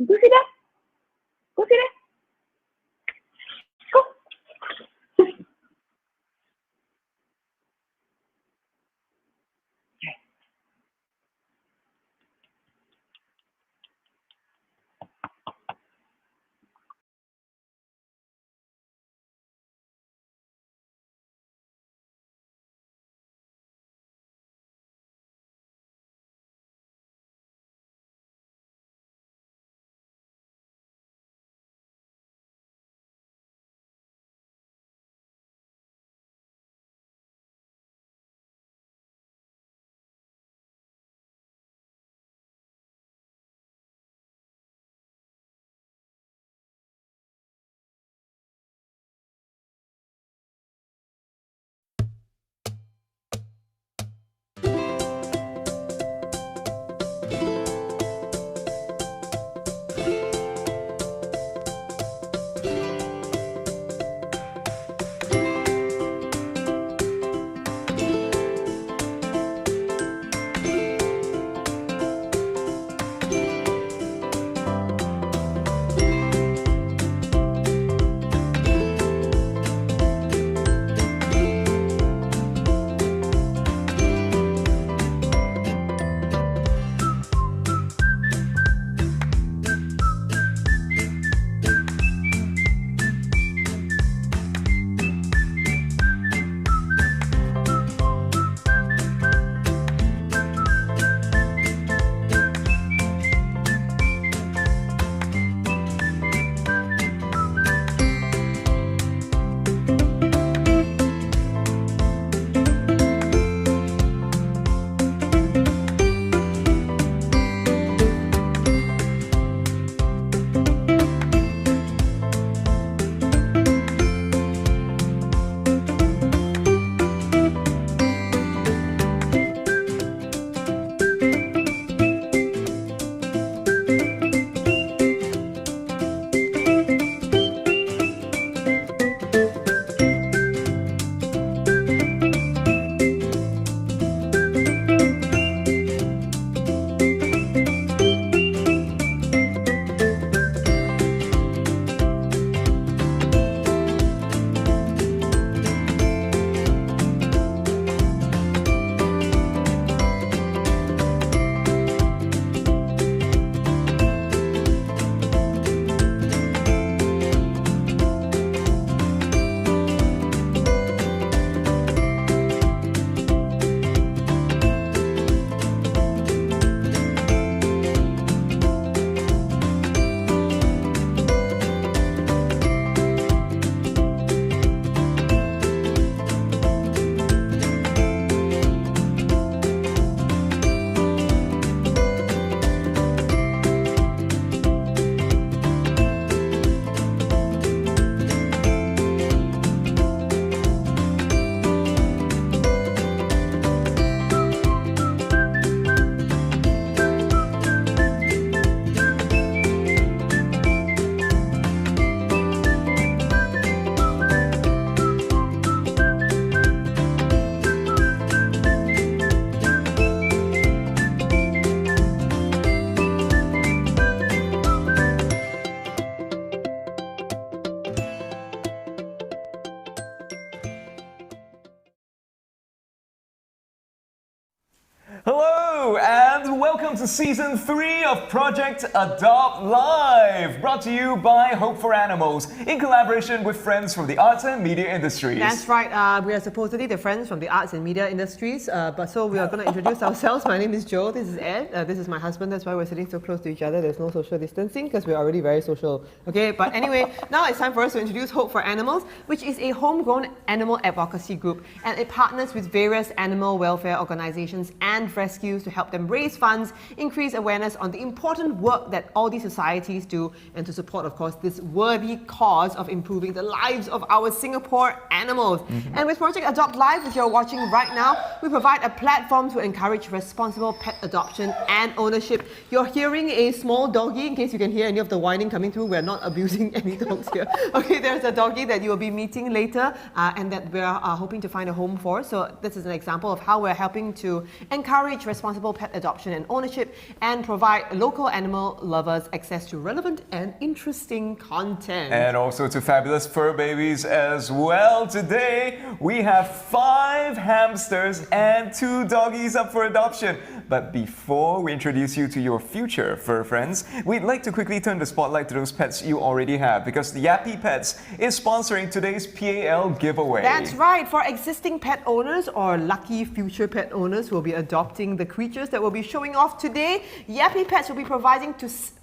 Go sit there. Go sit there. Go. Hello and welcome to Season 3 of Project Adopt Live, brought to you by Hope for Animals in collaboration with friends from the arts and media industries. That's right, we are supposedly the friends from the arts and media industries, so we are going to introduce ourselves. My name is Jo, this is Ed, this is my husband, that's why we're sitting so close to each other. There's no social distancing because we're already very social. Okay, but anyway, now it's time for us to introduce Hope for Animals, which is a homegrown animal advocacy group, and it partners with various animal welfare organizations and rescues to help them raise funds, increase awareness on the important work that all these societies do, and to support, of course, this worthy cause of improving the lives of our Singapore animals. And with Project Adopt Live, which you're watching right now, we provide a platform to encourage responsible pet adoption and ownership. You're hearing a small doggy, in case you can hear any of the whining coming through. We're not abusing any dogs here. Okay, there's a doggy that you will be meeting later and that we're hoping to find a home for. So this is an example of how we're helping to encourage responsible pet adoption and ownership membership and provide local animal lovers access to relevant and interesting content. And also to fabulous fur babies as well. Today, we have 5 hamsters and 2 doggies up for adoption. But before we introduce you to your future fur friends, we'd like to quickly turn the spotlight to those pets you already have, because the Yappy Pets is sponsoring today's PAL giveaway. That's right. For existing pet owners or lucky future pet owners who will be adopting the creatures that will be showing off today, Yappy Pets will be providing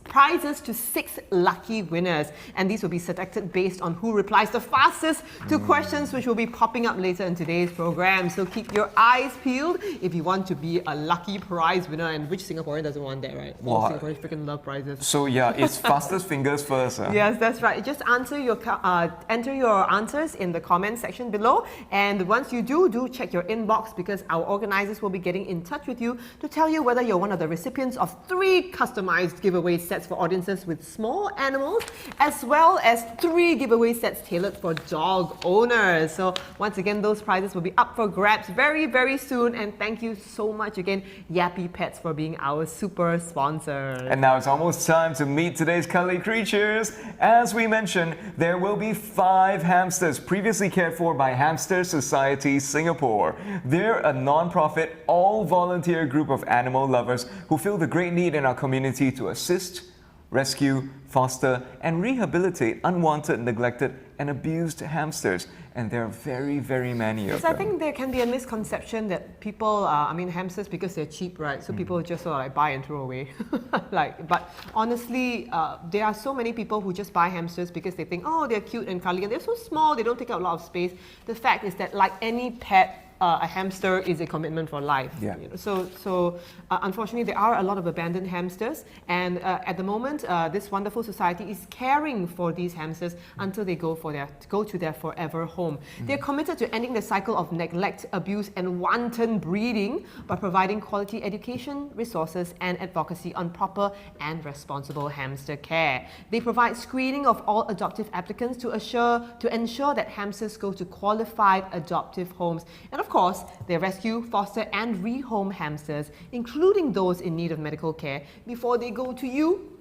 prizes to 6 lucky winners, and these will be selected based on who replies the fastest to questions which will be popping up later in today's program. So keep your eyes peeled if you want to be a lucky prize winner, and which Singaporean doesn't want that, right? All Singaporeans freaking love prizes. So yeah, it's fastest fingers first. Yes, that's right. Just enter your answers in the comment section below, and once you do check your inbox, because our organizers will be getting in touch with you to tell you whether you're one of the recipients of 3 customized giveaway sets for audiences with small animals, as well as 3 giveaway sets tailored for dog owners. So once again, those prizes will be up for grabs very, very soon, and thank you so much again, Yappy Pets, for being our super sponsor. And now it's almost time to meet today's cuddly creatures. As we mentioned, there will be 5 hamsters previously cared for by Hamster Society Singapore. They're a non-profit, all-volunteer group of animal lovers who feel the great need in our community to assist, rescue, foster, and rehabilitate unwanted, neglected, and abused hamsters. And there are very, very many of them. I think there can be a misconception that people, hamsters, because they're cheap, right? So people just sort of like buy and throw away. But honestly, there are so many people who just buy hamsters because they think, oh, they're cute and cuddly, and they're so small, they don't take up a lot of space. The fact is that, like any pet, a hamster is a commitment for life. Yeah. You know? So unfortunately, there are a lot of abandoned hamsters, and at the moment, this wonderful society is caring for these hamsters until they go to their forever home. They're committed to ending the cycle of neglect, abuse, and wanton breeding by providing quality education, resources, and advocacy on proper and responsible hamster care. They provide screening of all adoptive applicants to ensure that hamsters go to qualified adoptive homes, and of course, they rescue, foster, and rehome hamsters, including those in need of medical care, before they go to you,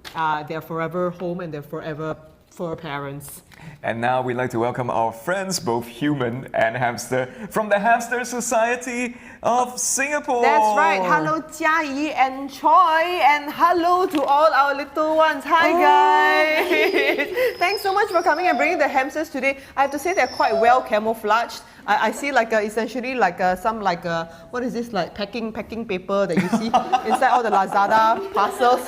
their forever home and their forever fur parents. And now we'd like to welcome our friends, both human and hamster, from the Hamster Society of Singapore. That's right. Hello, Jia Yi and Choy, and hello to all our little ones. Hi, guys. Thanks so much for coming and bringing the hamsters today. I have to say they're quite well camouflaged. I see essentially some what is this, like packing paper that you see inside all the Lazada parcels.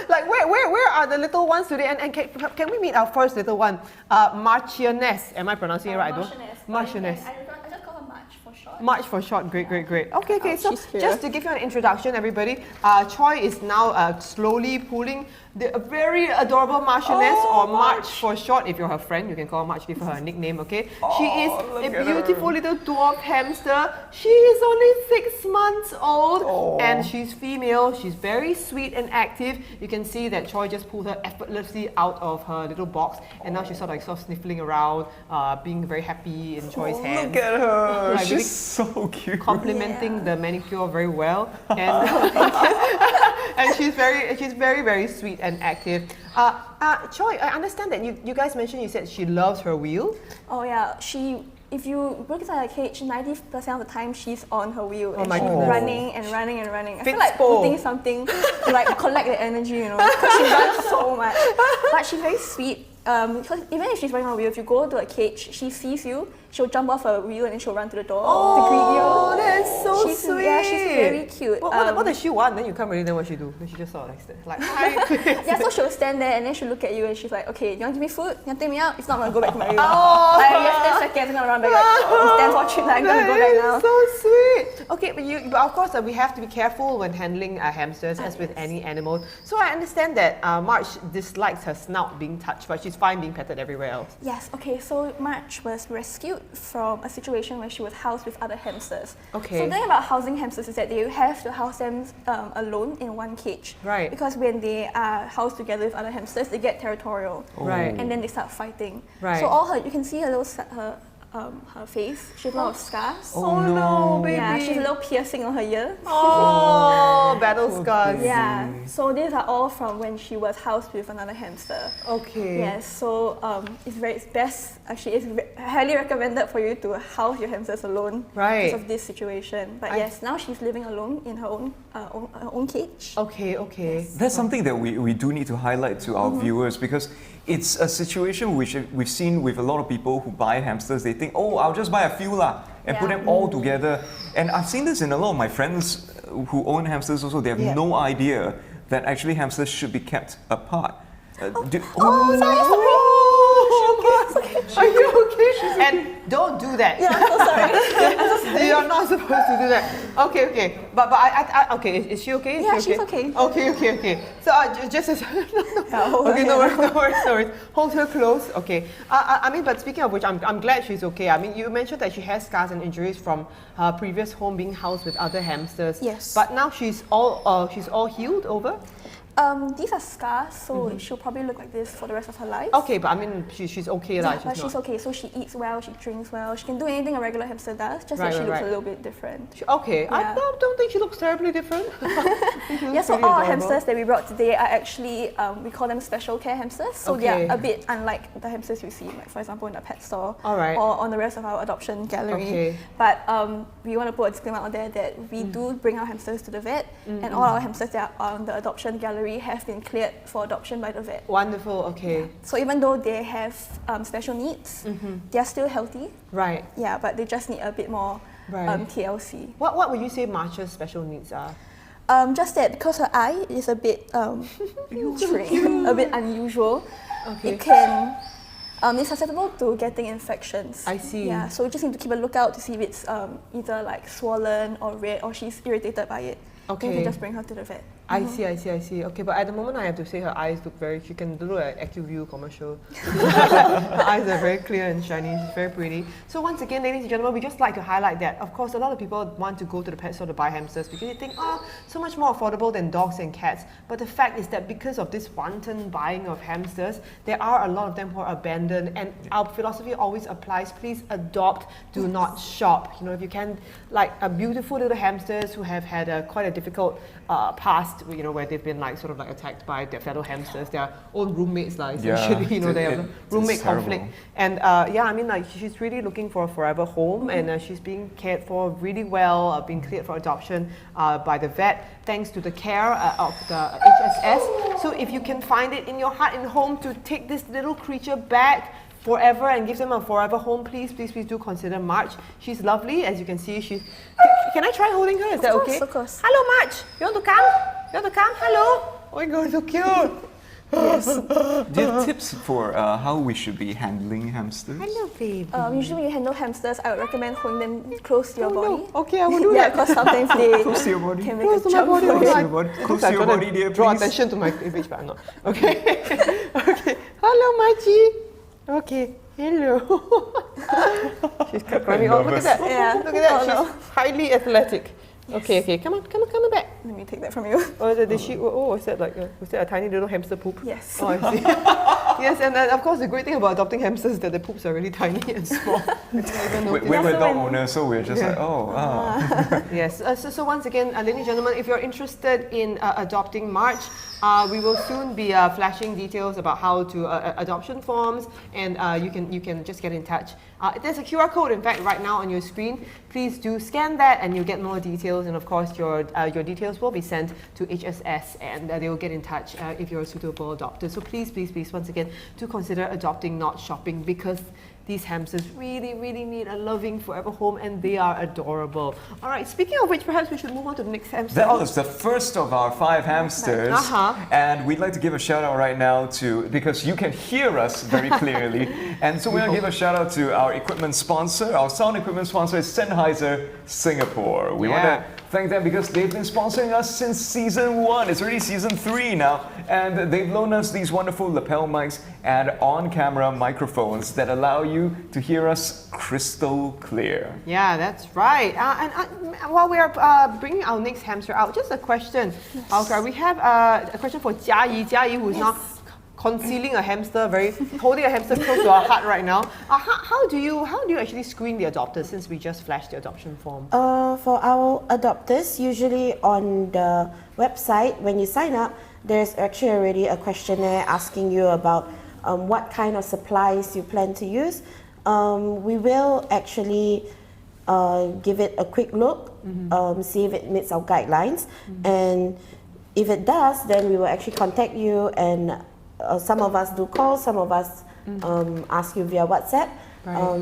Where are the little ones today? And can we meet our first little one, Marchioness? Am I pronouncing it right? Marchioness. I just call her March for short. March for short. Great. Okay. So she's here. just to give you an introduction, everybody, Choy is now slowly pulling the very adorable Marchioness, or March for short. If you're her friend, you can call her March, give her a nickname, okay? She is a beautiful little dwarf hamster. She is only 6 months old, and she's female. She's very sweet and active. You can see that Choy just pulled her effortlessly out of her little box, and now she's sort of sniffling around, being very happy in Choy's hands. Look at her. She's really so cute. Complimenting the manicure very well, and and she's very, very sweet and active. Choy, I understand that you guys mentioned, you said she loves her wheel. Oh yeah, if you look inside her cage, 90% of the time she's on her wheel and my she's goodness. running and running and running. I feel Fitspo. like putting something to like collect the energy, you know, because she runs so much. But she's very sweet. Because even if she's running on a wheel, if you go to a cage, she sees you, she'll jump off her wheel and then she'll run to the door to greet you. Oh, that's so sweet. Yeah, she's very cute. What does she want? Then you come ready, then what she do? Then she just sort of like hi. Yeah, so she'll stand there and then she'll look at you and she's like, okay, you want to give me food? You want to take me out? If not, I'm going to go back to my wheel. Oh. Like, 10 seconds, I'm going to run back. Like, stand for 3 I'm going to go back now. So sweet. Okay, but of course we have to be careful when handling hamsters, as with any animal. So I understand that March dislikes her snout being touched, but she's fine being petted everywhere else. Yes, okay, so March was rescued from a situation where she was housed with other hamsters. Okay. So the thing about housing hamsters is that you have to house them alone in one cage. Right. Because when they are housed together with other hamsters, they get territorial. Right. And then they start fighting. Right. So all her, you can see her little her face. She has a lot of scars. Oh no, baby. Yeah, she has a little piercing on her ear. Oh, battle scars. Yeah, so these are all from when she was housed with another hamster. Okay. Yes, so it's best, actually it's highly recommended for you to house your hamsters alone because of this situation. But yes, now she's living alone in her own cage. Okay, okay. Yes. That's something that we do need to highlight to our viewers, because it's a situation which we've seen with a lot of people who buy hamsters. They think, oh, I'll just buy a few lah and put them all together. And I've seen this in a lot of my friends who own hamsters also. They have no idea that actually hamsters should be kept apart. Are you okay? And don't do that. Yeah, I'm so sorry. You're not supposed to do that. Okay, okay. But I okay. Is she okay? Yeah, she's okay. Okay. So just as okay, no worries. Hold her close. Okay. I mean, but speaking of which, I'm glad she's okay. I mean, you mentioned that she has scars and injuries from her previous home being housed with other hamsters. Yes. But now she's all healed over. These are scars, so she'll probably look like this for the rest of her life. Okay, but I mean, she's okay, Yeah, like, but she's okay. So she eats well, she drinks well, she can do anything a regular hamster does, just Right, that she right, looks right. a little bit different. Okay, I Yeah. don't think she looks terribly different. Yeah, so all our hamsters that we brought today are actually, we call them special care hamsters. So they Okay. are a bit unlike the hamsters you see, like for example in the pet store Alright. or on the rest of our adoption gallery. Okay. But we want to put a disclaimer out there that we do bring our hamsters to the vet, and all our hamsters that are on the adoption gallery have been cleared for adoption by the vet. Wonderful, okay. So even though they have special needs, they are still healthy. Right. Yeah, but they just need a bit more Right. TLC. What would you say Marcia's special needs are? Just that because her eye is a bit strange, a bit unusual, Okay. it can it's susceptible to getting infections. I see. Yeah, so we just need to keep a lookout to see if it's either like swollen or red or she's irritated by it. Then we Okay. can just bring her to the vet. I see. Okay, but at the moment I have to say her eyes look very, she can do an AccuView commercial. Her eyes are very clear and shiny, she's very pretty. So once again, ladies and gentlemen, we just like to highlight that, of course, a lot of people want to go to the pet store to buy hamsters because they think, oh, so much more affordable than dogs and cats. But the fact is that because of this wanton buying of hamsters, there are a lot of them who are abandoned, and our philosophy always applies, please adopt, do not shop. You know, if you can, like beautiful little hamsters who have had quite a difficult past, you know, where they've been like sort of like attacked by their fellow hamsters, their own roommates, like essentially, you know, they have a roommate conflict. And yeah, I mean, like she's really looking for a forever home, and she's being cared for really well, being cleared for adoption by the vet, thanks to the care of the HSS. So if you can find it in your heart and home to take this little creature back forever and give them a forever home, please do consider March. She's lovely, as you can see. She's. Can I try holding her? Is that okay? Of course. Hello, March. You want to come? You want to come? Hello. Oh my God, so cute. Do you have tips for how we should be handling hamsters? Hello, baby. Usually when you handle hamsters, I would recommend holding them close to your body. No. Okay, I will do Yeah, that. because sometimes they Close to your body. can make Close a to my jump body. for Oh, it. Close to I- your body. I Close think to your I'm trying body, to dear, draw please. attention to my cleavage, but I'm not. Okay. Okay. Hello, Marchie. Okay. Hello. She's kept climbing. Oh, look at that. Yeah. Look at that. Oh, She's no. highly athletic. Okay. Come on back. Let me take that from you. Oh, did she? Oh, was that like was that a tiny little hamster poop? Yes. Oh, I see. Yes, and then of course the great thing about adopting hamsters is that the poops are really tiny and small. You don't even notice. We're Also dog when- owners, so we're just like, Yes. So once again, ladies and gentlemen, if you're interested in adopting March, we will soon be flashing details about how to adoption forms, and you can just get in touch. There's a QR code, in fact, right now on your screen. Please do scan that, and you'll get more details. And of course, your details will be sent to HSS, and they will get in touch if you're a suitable adopter. So please, once again, do consider adopting, not shopping, because these hamsters really, really need a loving forever home, and they are adorable. All right, speaking of which, perhaps we should move on to the next hamster. that was the first of our 5 hamsters. And we'd like to give a shout out right now to, because you can hear us very clearly. And so we're going to give a shout out to our equipment sponsor. Our sound equipment sponsor is Sennheiser Singapore. We want to thank them because they've been sponsoring us since season 1. It's already season 3 now. And they've loaned us these wonderful lapel mics and on-camera microphones that allow you to hear us crystal clear. Yeah, that's right. And while we are bringing our next hamster out, just a question. Okay, we have a question for Jia Yi, who is now concealing a hamster, holding a hamster close to our heart right now. How do you actually screen the adopters, since we just flashed the adoption form? For our adopters, usually on the website, when you sign up, there's actually already a questionnaire asking you about what kind of supplies you plan to use. We will actually give it a quick look, see if it meets our guidelines, and if it does, then we will actually contact you, and some of us do calls, some of us ask you via WhatsApp,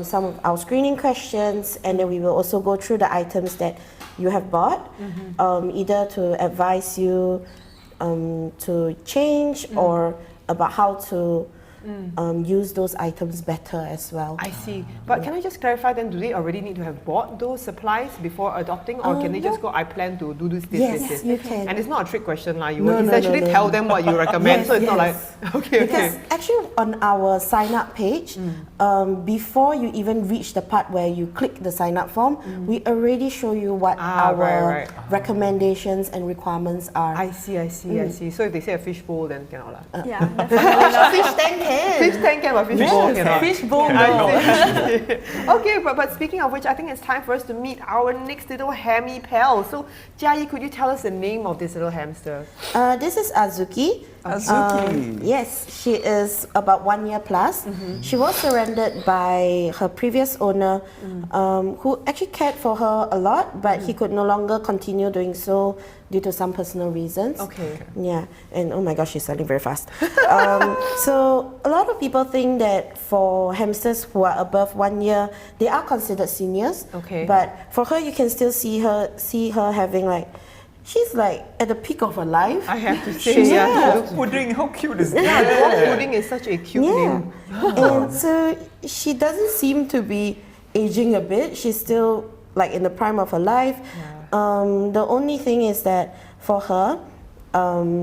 some of our screening questions, and then we will also go through the items that you have bought, either to advise you to change or about how to use those items better as well. I see. But can I just clarify then, do they already need to have bought those supplies before adopting, or can they just go, I plan to do this, Yes, you can. And it's not a trick question, like you No, will no, essentially no, no. tell them what you recommend, Yes, so it's not like, yes. okay. Because actually on our sign up page, before you even reach the part where you click the sign up form, we already show you what our right. recommendations and requirements are. I see. So if they say a fish bowl, then cannot lah. Yeah, definitely. Fish tank can. Fish tank can, but fish bowl cannot. Fish bowl, I no. see. Okay, but speaking of which, I think it's time for us to meet our next little hammy pal. So, Jiayi, could you tell us the name of this little hamster? This is Azuki. Azuki. Yes, she is about 1 year plus. She was surrendered by her previous owner, who actually cared for her a lot, but he could no longer continue doing so due to some personal reasons. Okay. Yeah, and oh my gosh, she's selling very fast. So a lot of people think that for hamsters who are above 1 year, they are considered seniors. Okay. But for her, you can still see her having like, she's like at the peak of her life. I have to say, she looks Pudding, how cute is Yeah, that? dwarf pudding is such a cute name. And so she doesn't seem to be aging a bit. She's still like in the prime of her life. The only thing is that for her,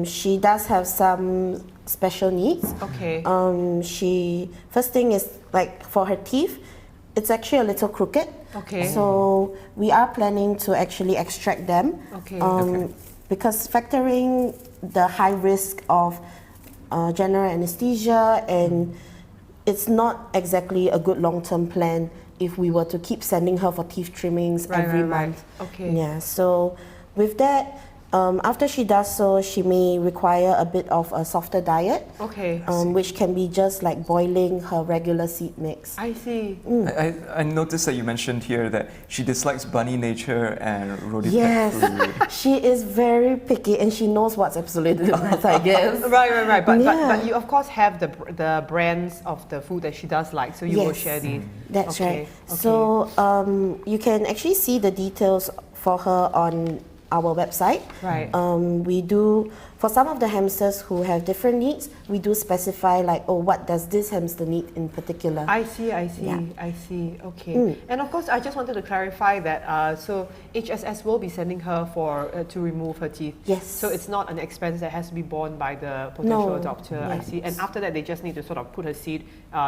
she does have some special needs. Okay. First thing is like for her teeth, it's actually a little crooked. Okay. So we are planning to actually extract them. Okay. Because factoring the high risk of general anesthesia, and it's not exactly a good long-term plan if we were to keep sending her for teeth trimmings every month. Okay. Yeah, so with that, after she does so, she may require a bit of a softer diet, Okay. which can be just like boiling her regular seed mix. I see. I noticed that you mentioned here that she dislikes bunny nature and rodent Yes, food. she is very picky and she knows what's absolute in us, I guess. Right. But Yeah. you of course have the brands of the food that she does like, so you will Yes. share these. That's Okay, right. So you can actually see the details for her on our website. Right. We do, for some of the hamsters who have different needs, we do specify like, oh, what does this hamster need in particular? I see. Yeah. I see. Okay. And of course, I just wanted to clarify that. So HSS will be sending her for to remove her teeth. Yes. So it's not an expense that has to be borne by the potential No. adopter. I Yes. see. And after that, they just need to sort of put her seed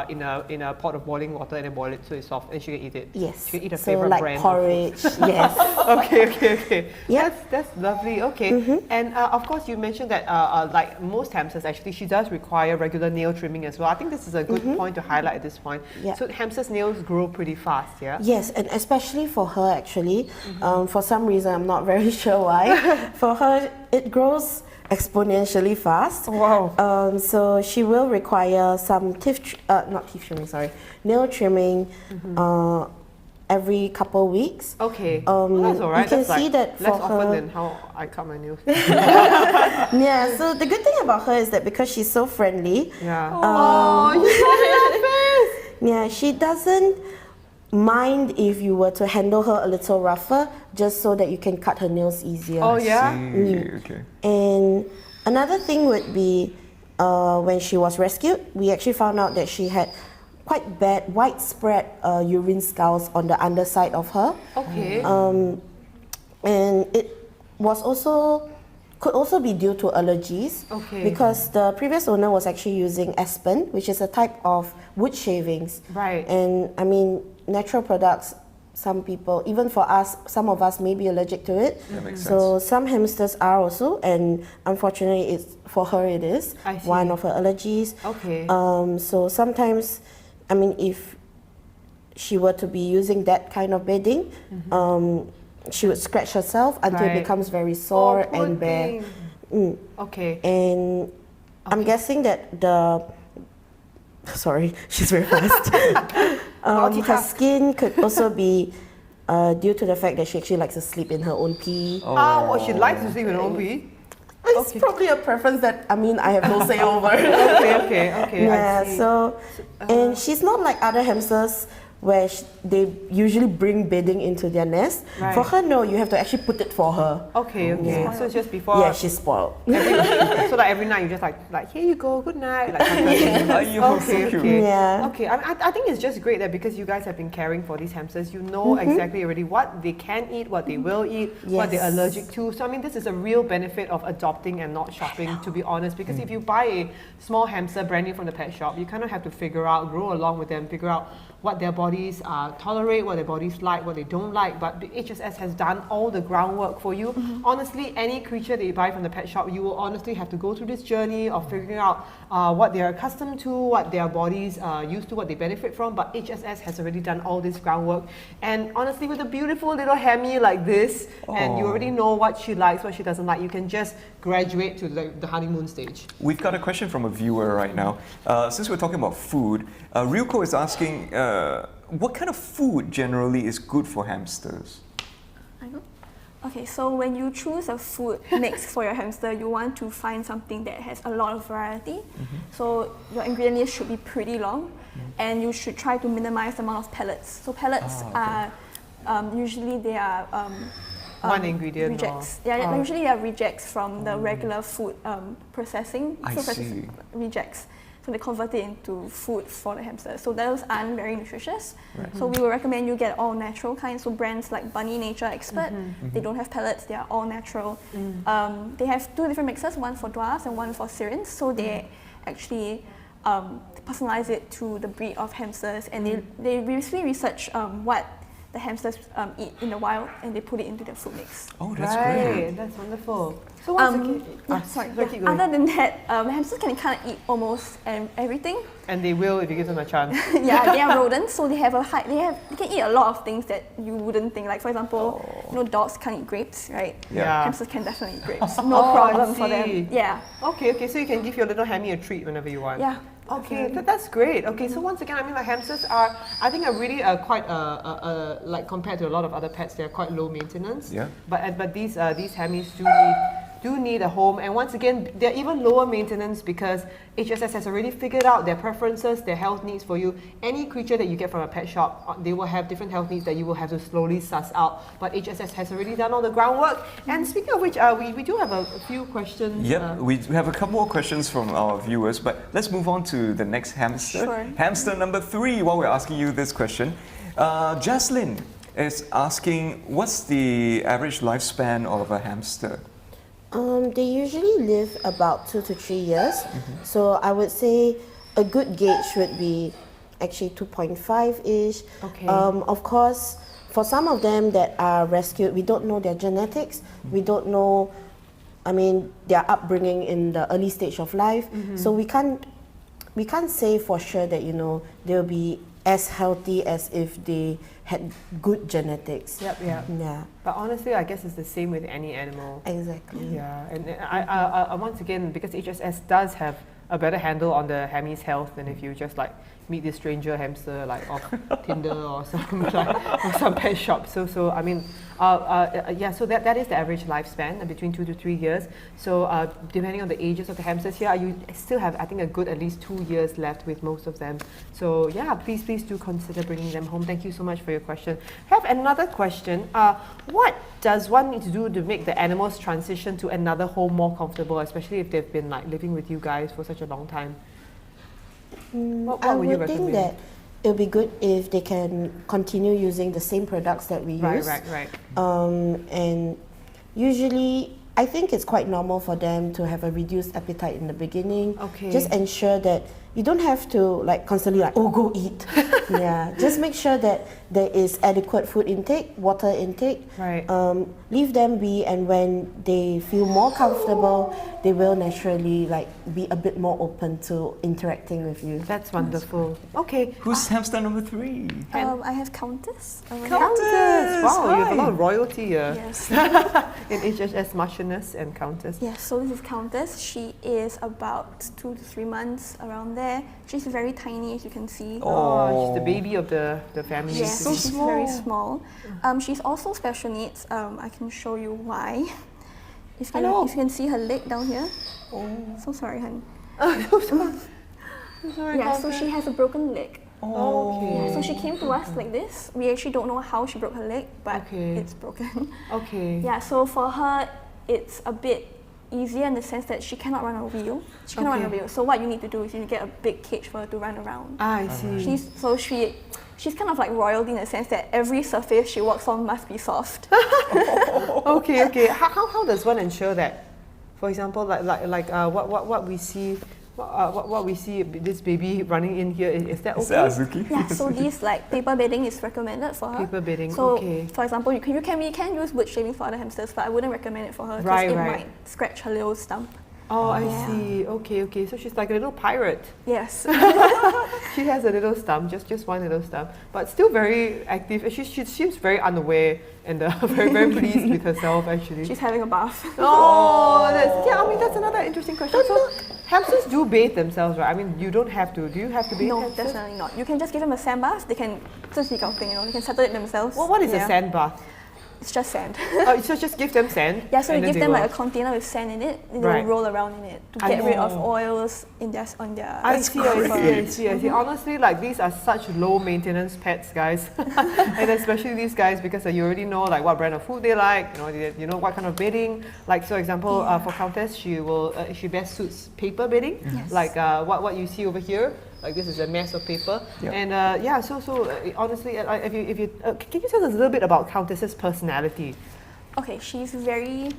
in a pot of boiling water and then boil it so it's soft, and she can eat it. Yes. She can eat her So favorite like brand. porridge, yes. Okay. Yeah. That's lovely. Okay. And of course, you mentioned that like most hamsters, actually, she does require regular nail trimming as well. I think this is a good point to highlight at this point. Yeah. So hamsters' nails grow pretty fast, yeah? Yes, and especially for her actually, for some reason, I'm not very sure why, for her, it grows exponentially fast. Wow. So she will require some nail trimming every couple weeks. Okay. Well, that's all right. You can That's see like that less for often her. than how I cut my nails. Yeah, so the good thing about her is that because she's so friendly, Yeah. yeah, she doesn't mind if you were to handle her a little rougher, just so that you can cut her nails easier. Oh yeah. Okay. And another thing would be when she was rescued, we actually found out that she had quite bad widespread urine scouts on the underside of her. Okay. And it was could also be due to allergies. Okay. Because the previous owner was actually using aspen, which is a type of wood shavings. Right. And I mean, natural products some people, even for us, some of us may be allergic to it. That makes So some hamsters are also, and unfortunately, it's for her it is I see. one of her allergies. Okay. So sometimes, I mean, if she were to be using that kind of bedding, she would scratch herself until Right. it becomes very sore poor and bare. thing. Mm. Okay. And I'm guessing that sorry, she's very fast. Her Multitask. skin could also be due to the fact that she actually likes to sleep in her own pee. What she likes to sleep in her own pee? It's probably a preference that I have no say over. Okay. Yeah, I see. so and she's not like other hamsters where they usually bring bedding into their nest. Right. For her, no, you have to actually put it for her. Okay. Yeah. So it's just before. Yeah, she's spoiled. So like every night you just like here you go, good night. Like, You're so cute. Yeah. Okay, I think it's just great that because you guys have been caring for these hamsters, you know exactly already what they can eat, what they will eat, what they're Yes. allergic to. So I mean, this is a real benefit of adopting and not shopping, to be honest. Because if you buy a small hamster brand new from the pet shop, you kind of have to figure out, grow along with them, figure out what their bodies tolerate, what their bodies like, what they don't like. But the HSS has done all the groundwork for you. Honestly, any creature that you buy from the pet shop, you will honestly have to go through this journey of figuring out what they're accustomed to, what their bodies are used to, what they benefit from. But HSS has already done all this groundwork. And honestly, with a beautiful little hammy like this, and you already know what she likes, what she doesn't like, you can just graduate to the honeymoon stage. We've got a question from a viewer right now. Since we're talking about food, Ryuko is asking, what kind of food generally is good for hamsters? I know. Okay, so when you choose a food mix for your hamster, you want to find something that has a lot of variety. So your ingredient list should be pretty long, and you should try to minimize the amount of pellets. So pellets are usually they are One ingredient rejects. or- Yeah, usually they are rejects from the regular food processing. I food see. processing rejects. So they convert it into food for the hamster. So those aren't very nutritious. So we will recommend you get all natural kinds. So brands like Bunny Nature Expert, they don't have pellets, they are all natural. They have two different mixes, one for dwarfs and one for Syrians. So they actually personalize it to the breed of hamsters, and they basically research what the hamsters eat in the wild, and they put it into their food mix. Oh, that's Right, great. that's wonderful. So once again, keep going. Other than that, hamsters can kind of eat almost everything. And they will if you give them a chance. Yeah, they are rodents, so they have they can eat a lot of things that you wouldn't think. Like for example, dogs can't eat grapes, right? Yeah. Hamsters can definitely eat grapes. No problem for see. them. Yeah. Okay, so you can give your little hammy a treat whenever you want. Yeah. Okay, that's great. Okay, so once again, I mean, like hamsters are, I think, are really quite like compared to a lot of other pets, they're quite low maintenance. Yeah. But these hammies do need a home, and once again, they're even lower maintenance because HSS has already figured out their preferences, their health needs for you. Any creature that you get from a pet shop, they will have different health needs that you will have to slowly suss out. But HSS has already done all the groundwork. And speaking of which, we do have a few questions. Yep, we have a couple more questions from our viewers, but let's move on to the next hamster. Sure. Hamster number 3, while we're asking you this question. Jaslyn is asking, what's the average lifespan of a hamster? They usually live about 2 to 3 years. So I would say a good gauge would be actually 2.5-ish. Okay. Of course, for some of them that are rescued, we don't know their genetics. We don't know, their upbringing in the early stage of life. So we can't say for sure that, they'll be as healthy as if they had good genetics. Yep. Yeah, But honestly, I guess it's the same with any animal. exactly. Yeah, and I once again, because HSS does have a better handle on the hammy's health than if you just like meet this stranger hamster like off Tinder or some or some pet shop. So so that is the average lifespan, between 2 to 3 years. So depending on the ages of the hamsters here, you still have, I think, a good at least 2 years left with most of them. So yeah, please do consider bringing them home. Thank you so much for your question. I have another question. What does one need to do to make the animals transition to another home more comfortable, especially if they've been like living with you guys for such a long time? What I would you would think recommend? that it would be good if they can continue using the same products that we use. Right. And usually, I think it's quite normal for them to have a reduced appetite in the beginning. Okay. Just ensure that you don't have to like constantly like, oh, go eat. Yeah, just make sure that there is adequate food intake, water intake. Right. Leave them be, and when they feel more comfortable, they will naturally like be a bit more open to interacting with you. That's wonderful. Okay. Who's hamster number 3? I have Countess. Countess! Wow, you have a lot Hi. of royalty here. Yes. In HHS Marchioness and Countess. Yes, so this is Countess. She is about 2 to 3 months around there. She's very tiny, as you can see. Oh, she's the baby of the family. Yes, so she's very small. She's also special needs. I can show you why. If you can see her leg down here. Oh. So sorry, honey. Sorry, Yeah, so she has a broken leg. Okay. Yeah, so she came to us like this. We actually don't know how she broke her leg, but Okay. it's broken. Okay. Yeah, so for her, it's a bit easier in the sense that she cannot run a wheel. She cannot run a Okay. wheel. So what you need to do is you need to get a big cage for her to run around. I see. She's kind of like royalty in the sense that every surface she walks on must be soft. Okay. How does one ensure that? For example, what we see. What we see this baby running in here, is that okay? Is that Azuki? Yeah, so these like paper bedding is recommended for her. Paper bedding, so okay. for example, we can use wood shaving for other hamsters, but I wouldn't recommend it for her because Right, it right. might scratch her little stump. Oh, I Yeah. see. Okay. So she's like a little pirate. Yes. She has a little stump, just one little stump, but still very active. She seems very unaware and very pleased with herself actually. She's having a bath. That's another interesting question. So hamsters do bathe themselves, right? I mean, you don't have to. Do you have to bathe No, hamsters? definitely not. You can just give them a sand bath. They can just they can settle it themselves. Well, what is Yeah. a sand bath? It's just sand. So just give them sand. Yeah, so and you then give they them will- like a container with sand in it, and Right. they'll roll around in it to get rid of Oh. oils on their. I see. Honestly, like these are such low maintenance pets, guys, and especially these guys because you already know like what brand of food they like. You know what kind of bedding. Like so, example for Countess, she best suits paper bedding, like what you see over here. Like this is a mess of paper, Yep. and honestly, if you can you tell us a little bit about Countess's personality? Okay, she's very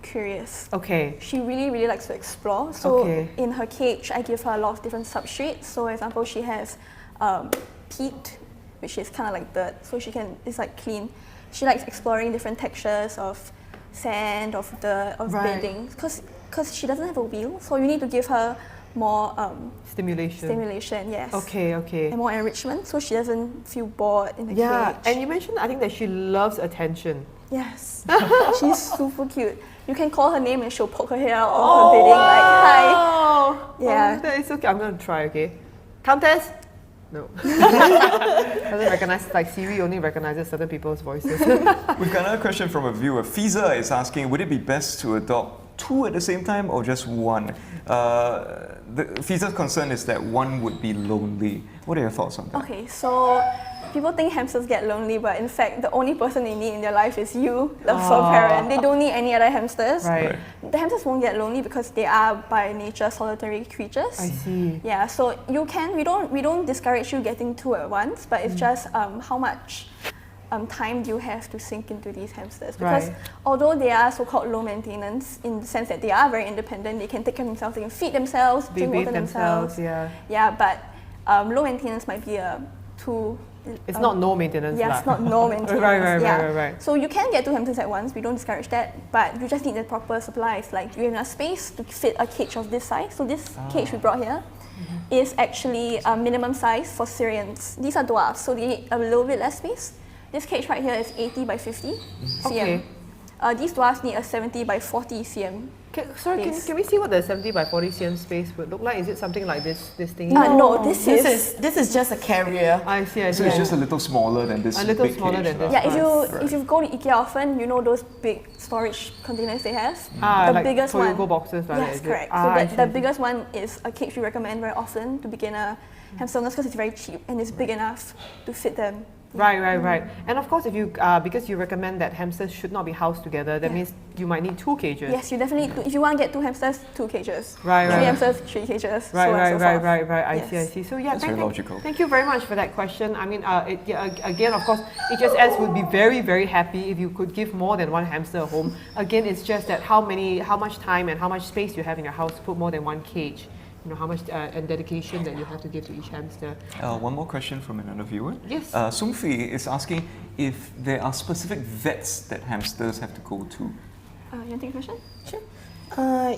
curious. Okay. She really likes to explore. So Okay. in her cage, I give her a lot of different substrates. So, for example, she has peat, which is kind of like dirt. So it's like clean. She likes exploring different textures of sand, of dirt, of Right. bedding. Because she doesn't have a wheel, so you need to give her more Stimulation. yes. Okay. And more enrichment, so she doesn't feel bored in the Yeah, cage. and you mentioned I think that she loves attention. Yes, she's super cute. You can call her name and she'll poke her hair out of her bedding like, hi. Yeah. Oh, that is okay. I'm going to try, okay? Countess? No. Doesn't recognize, like Siri only recognizes certain people's voices. We've got another question from a viewer. Fiza is asking, would it be best to adopt 2 at the same time or just 1? Fiza's concern is that 1 would be lonely. What are your thoughts on that? Okay, so people think hamsters get lonely, but in fact, the only person they need in their life is you, the fur parent. They don't need any other hamsters. Right. The hamsters won't get lonely because they are by nature solitary creatures. I see. Yeah, so you can. We don't discourage you getting 2 at once, but it's just how much time do you have to sink into these hamsters? Because Right. although they are so-called low maintenance in the sense that they are very independent, they can take care of themselves, they can feed themselves, They drink bathe water themselves, themselves. yeah. Yeah, but low maintenance might be too. It's not no maintenance. Yeah, lah. it's not no maintenance. Right. Yeah. So you can get 2 hamsters at once. We don't discourage that, but you just need the proper supplies. Like you have enough space to fit a cage of this size. So this cage we brought here is actually a minimum size for Syrians. These are dwarfs, so they need a little bit less space. This cage right here is 80 by 50 cm. Okay. These dwarfs need a 70 by 40 cm. Space. Can we see what the 70 by 40 cm space would look like? Is it something like this thing? No, this is. This is just a carrier. I see. So it's just a little smaller than this A little big smaller cage, than lah. this. Yeah, if you go to IKEA often, you know those big storage containers they have. The like biggest Toyogo one. boxes like that, Yes, is it? correct. I So the see. biggest one is a cage we recommend very often to beginner hamster owners because it's very cheap and it's big enough to fit them. Right. And of course, if you because you recommend that hamsters should not be housed together, that means you might need 2 cages. Yes, you definitely need if you want to get 2 hamsters, 2 cages. Right. 3 hamsters, 3 cages. so Right. on and so forth. I Yes. see. So yeah, That's very logical. Thank you very much for that question. I mean, again, of course, HSS would be very happy if you could give more than 1 hamster a home. Again, it's just that how much time and how much space you have in your house to put more than 1 cage how much and dedication that you have to give to each hamster. One more question from another viewer. Yes. Sumfi is asking if there are specific vets that hamsters have to go to. You want to take a question? Sure.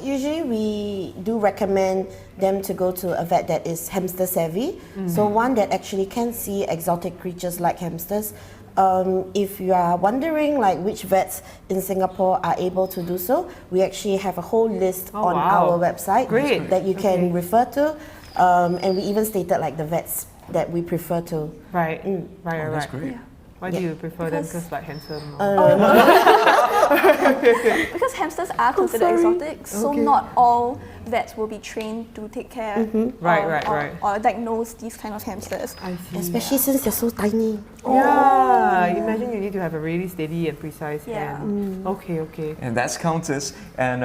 Usually we do recommend them to go to a vet that is hamster savvy, so one that actually can see exotic creatures like hamsters. If you are wondering like which vets in Singapore are able to do so, we actually have a whole list on our website that you can refer to, and we even stated like the vets that we prefer to. Right. That's great. Yeah. Why do you prefer them? Because like handsome? Because hamsters are considered exotic, so not all vets will be trained to take care or diagnose these kind of hamsters. I see. Especially since they're so tiny. Yeah, imagine you need to have a really steady and precise hand. Okay. And that's Countess. And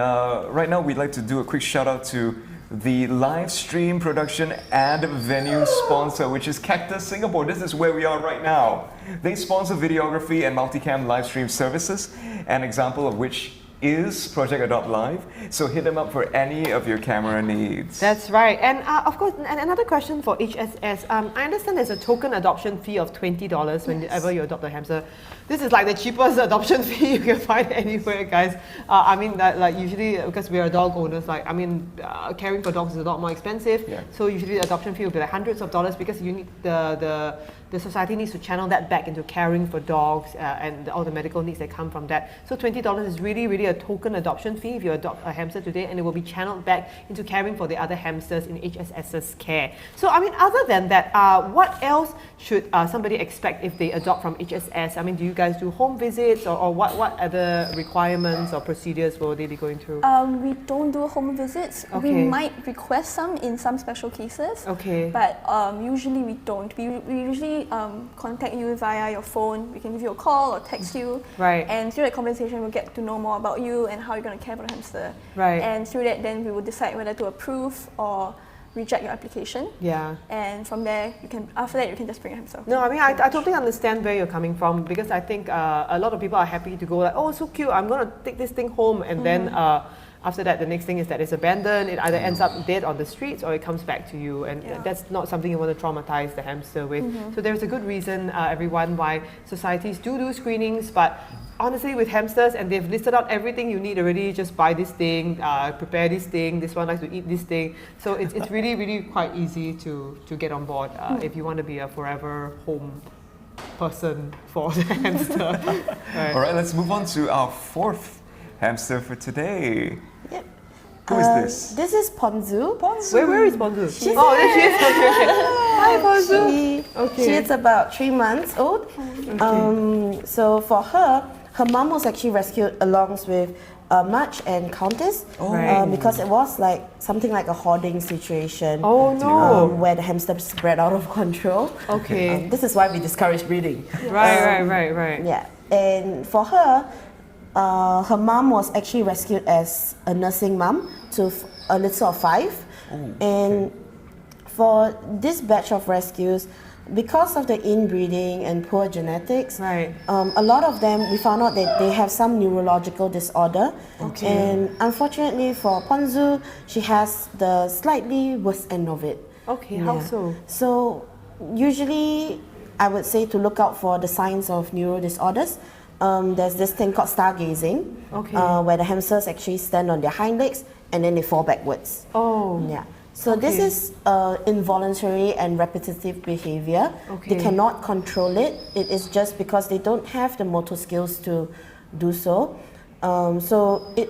right now we'd like to do a quick shout out to the live stream production and venue sponsor, which is Cactus Singapore. This is where we are right now. They sponsor videography and multicam live stream services, an example of which is Project Adopt Live. So hit them up for any of your camera needs. That's right. And of course, and another question for HSS. I understand there's a token adoption fee of $20 whenever you adopt a hamster. This is like the cheapest adoption fee you can find anywhere, guys. I mean, like usually because we are dog owners, caring for dogs is a lot more expensive. Yeah. So usually the adoption fee will be like hundreds of dollars because you need the society needs to channel that back into caring for dogs and all the medical needs that come from that. So $20 is really a token adoption fee if you adopt a hamster today, and it will be channeled back into caring for the other hamsters in HSS's care. So I mean, other than that, what else should somebody expect if they adopt from HSS? I mean, do you guys do home visits or what other requirements or procedures will they be going through? We don't do home visits. Okay. We might request some in some special cases. Okay. But usually we don't. We usually contact you via your phone. We can give you a call or text you. Right. And through that conversation, we'll get to know more about you and how you're going to care for the hamster. Right. And through that, then we will decide whether to approve or reject your application. Yeah. And from there, after that, you can just bring your hamster. No, I mean, I totally understand where you're coming from, because I think a lot of people are happy to go like, oh, so cute, I'm going to take this thing home, and then after that, the next thing is that it's abandoned. It either ends up dead on the streets or it comes back to you, and that's not something you want to traumatize the hamster with. So there's a good reason, everyone, why societies do screenings, but honestly, with hamsters, and they've listed out everything you need already, just buy this thing, prepare this thing, this one likes to eat this thing. So it's really quite easy to get on board if you want to be a forever home person for the hamster. Right. All right, let's move on to our fourth hamster for today. Yep. Who is this? This is Ponzu. Where is Ponzu? There she is. Okay. Hi, Ponzu. She is about 3 months old. So for her mom was actually rescued along with March and Countess because it was like something like a hoarding situation. Oh no! Where the hamster spread out of control. Okay. This is why we discourage breeding. Right. Yeah, and for her. Her mom was actually rescued as a nursing mom to a litter of 5. And for this batch of rescues, because of the inbreeding and poor genetics, a lot of them, we found out that they have some neurological disorder. And unfortunately for Ponzu, she has the slightly worst end of it. Okay, how so? So usually I would say to look out for the signs of neuro disorders. There's this thing called stargazing, where the hamsters actually stand on their hind legs and then they fall backwards. So this is involuntary and repetitive behavior. They cannot control it. It is just because they don't have the motor skills to do so. It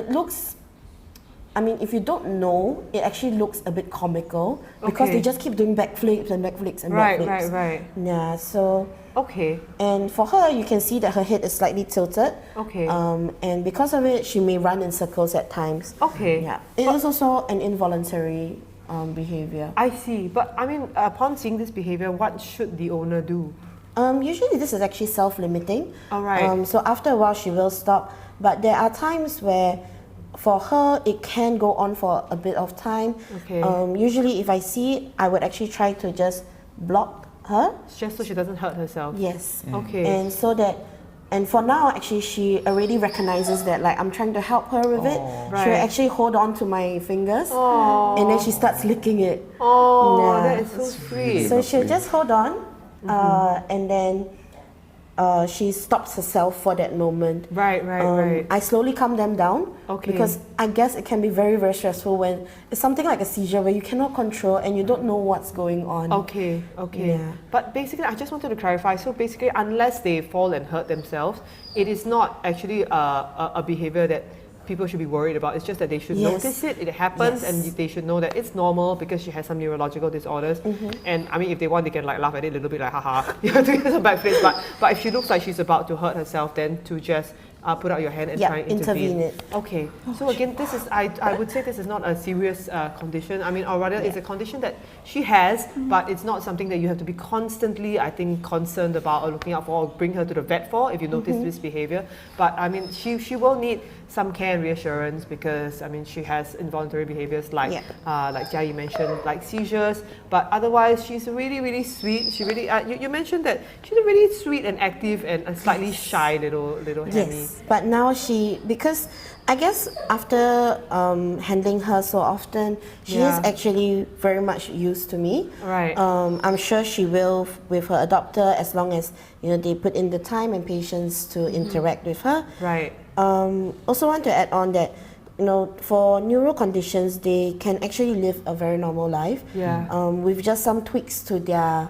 looks. I mean, if you don't know, it actually looks a bit comical because they just keep doing backflips and backflips and backflips. Right. Yeah, so. Okay. And for her, you can see that her head is slightly tilted. Okay. And because of it, she may run in circles at times. Okay. Yeah. It is also an involuntary behavior. I see. But I mean, upon seeing this behavior, what should the owner do? Usually this is actually self-limiting. All right. So after a while, she will stop. But there are times where for her, it can go on for a bit of time. Okay. Usually if I see it, I would actually try to just block her. Just so she doesn't hurt herself. Yes. Okay. And so that And for now, actually, she already recognizes that like I'm trying to help her with it. Right. She'll actually hold on to my fingers, and then she starts licking it. Oh, Yeah. that is so sweet. So she'll just hold on, and then she stops herself for that moment. Right, right. I slowly calm them down, Okay. because I guess it can be very, very stressful when it's something like a seizure where you cannot control and you don't know what's going on. Okay. Yeah. But basically, I just wanted to clarify. So basically, unless they fall and hurt themselves, it is not actually a behavior that people should be worried about. It's just that they should Yes. notice it. It happens, Yes. and they should know that it's normal because she has some neurological disorders. And I mean, if they want, they can like laugh at it a little bit, like haha, you're doing some backflips. But if she looks like she's about to hurt herself, then to just put out your hand and Yeah, try and intervene. intervene it. Okay, so again, this is I would say this is not a serious condition. I mean, or rather, it's a condition that she has, but it's not something that you have to be constantly, I think, concerned about or looking out for, or bring her to the vet for if you notice this behavior. But I mean, she will need some care and reassurance, because I mean, she has involuntary behaviors like like Jia, you mentioned, like seizures. But otherwise, she's really, really sweet. She really you mentioned that she's a really sweet and active and a slightly shy little Hammy. Yes, but now because I guess after handling her so often, she is actually very much used to me. Right. I'm sure she will with her adopter, as long as they put in the time and patience to interact with her. Right. Also want to add on that for neuro conditions, they can actually live a very normal life. Yeah. With just some tweaks to their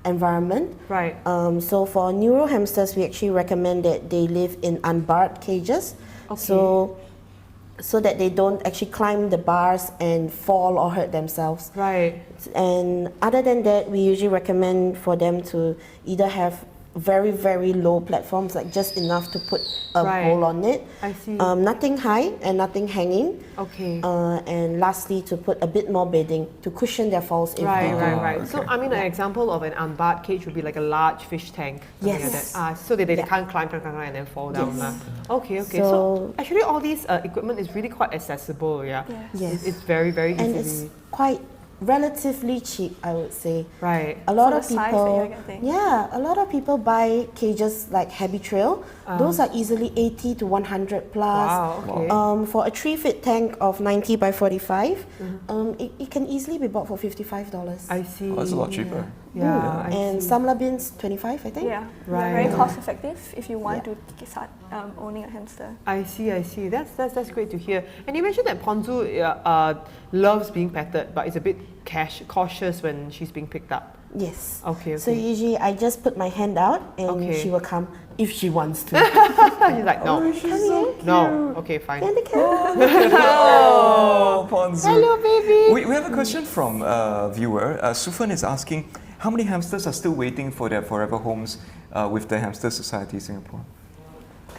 environment. Right. So for neuro hamsters, we actually recommend that they live in unbarred cages. Okay. So that they don't actually climb the bars and fall or hurt themselves. Right. And other than that, we usually recommend for them to either have very, very low platforms, like just enough to put a hole on it. I see. Nothing high and nothing hanging. Okay. And lastly, to put a bit more bedding to cushion their falls if they do. Right. So I mean, an example of an unbarred cage would be like a large fish tank. Something Yes. Like that. So that they Yeah. can't climb and then fall down. Yes. Okay. So So- actually, all these equipment is really quite accessible. Yeah. Yes. It's very, very And easily. it's quite relatively cheap, I would say. Right. A lot For of the size that people, you're getting. a lot of people buy cages like Happy Trail. Those are easily 80 to 100 plus. Wow. Okay. For a 3-foot tank of 90 by 45, it can easily be bought for $55. I see. Oh, that's a lot cheaper. Yeah. I And see. Samla bins 25, I think. Yeah, Right. very cost effective if you want Yeah. to start owning a hamster. I see. That's great to hear. And you mentioned that Ponzu loves being petted, but is a bit cautious when she's being picked up. Yes. Okay. So usually I just put my hand out and Okay. she will come if she wants to. He's like, no, She's so no. Okay, fine. And the cat. Oh, Ponzu. Hello, baby. We have a question from a viewer. Sufan is asking, how many hamsters are still waiting for their forever homes with the Hamster Society Singapore?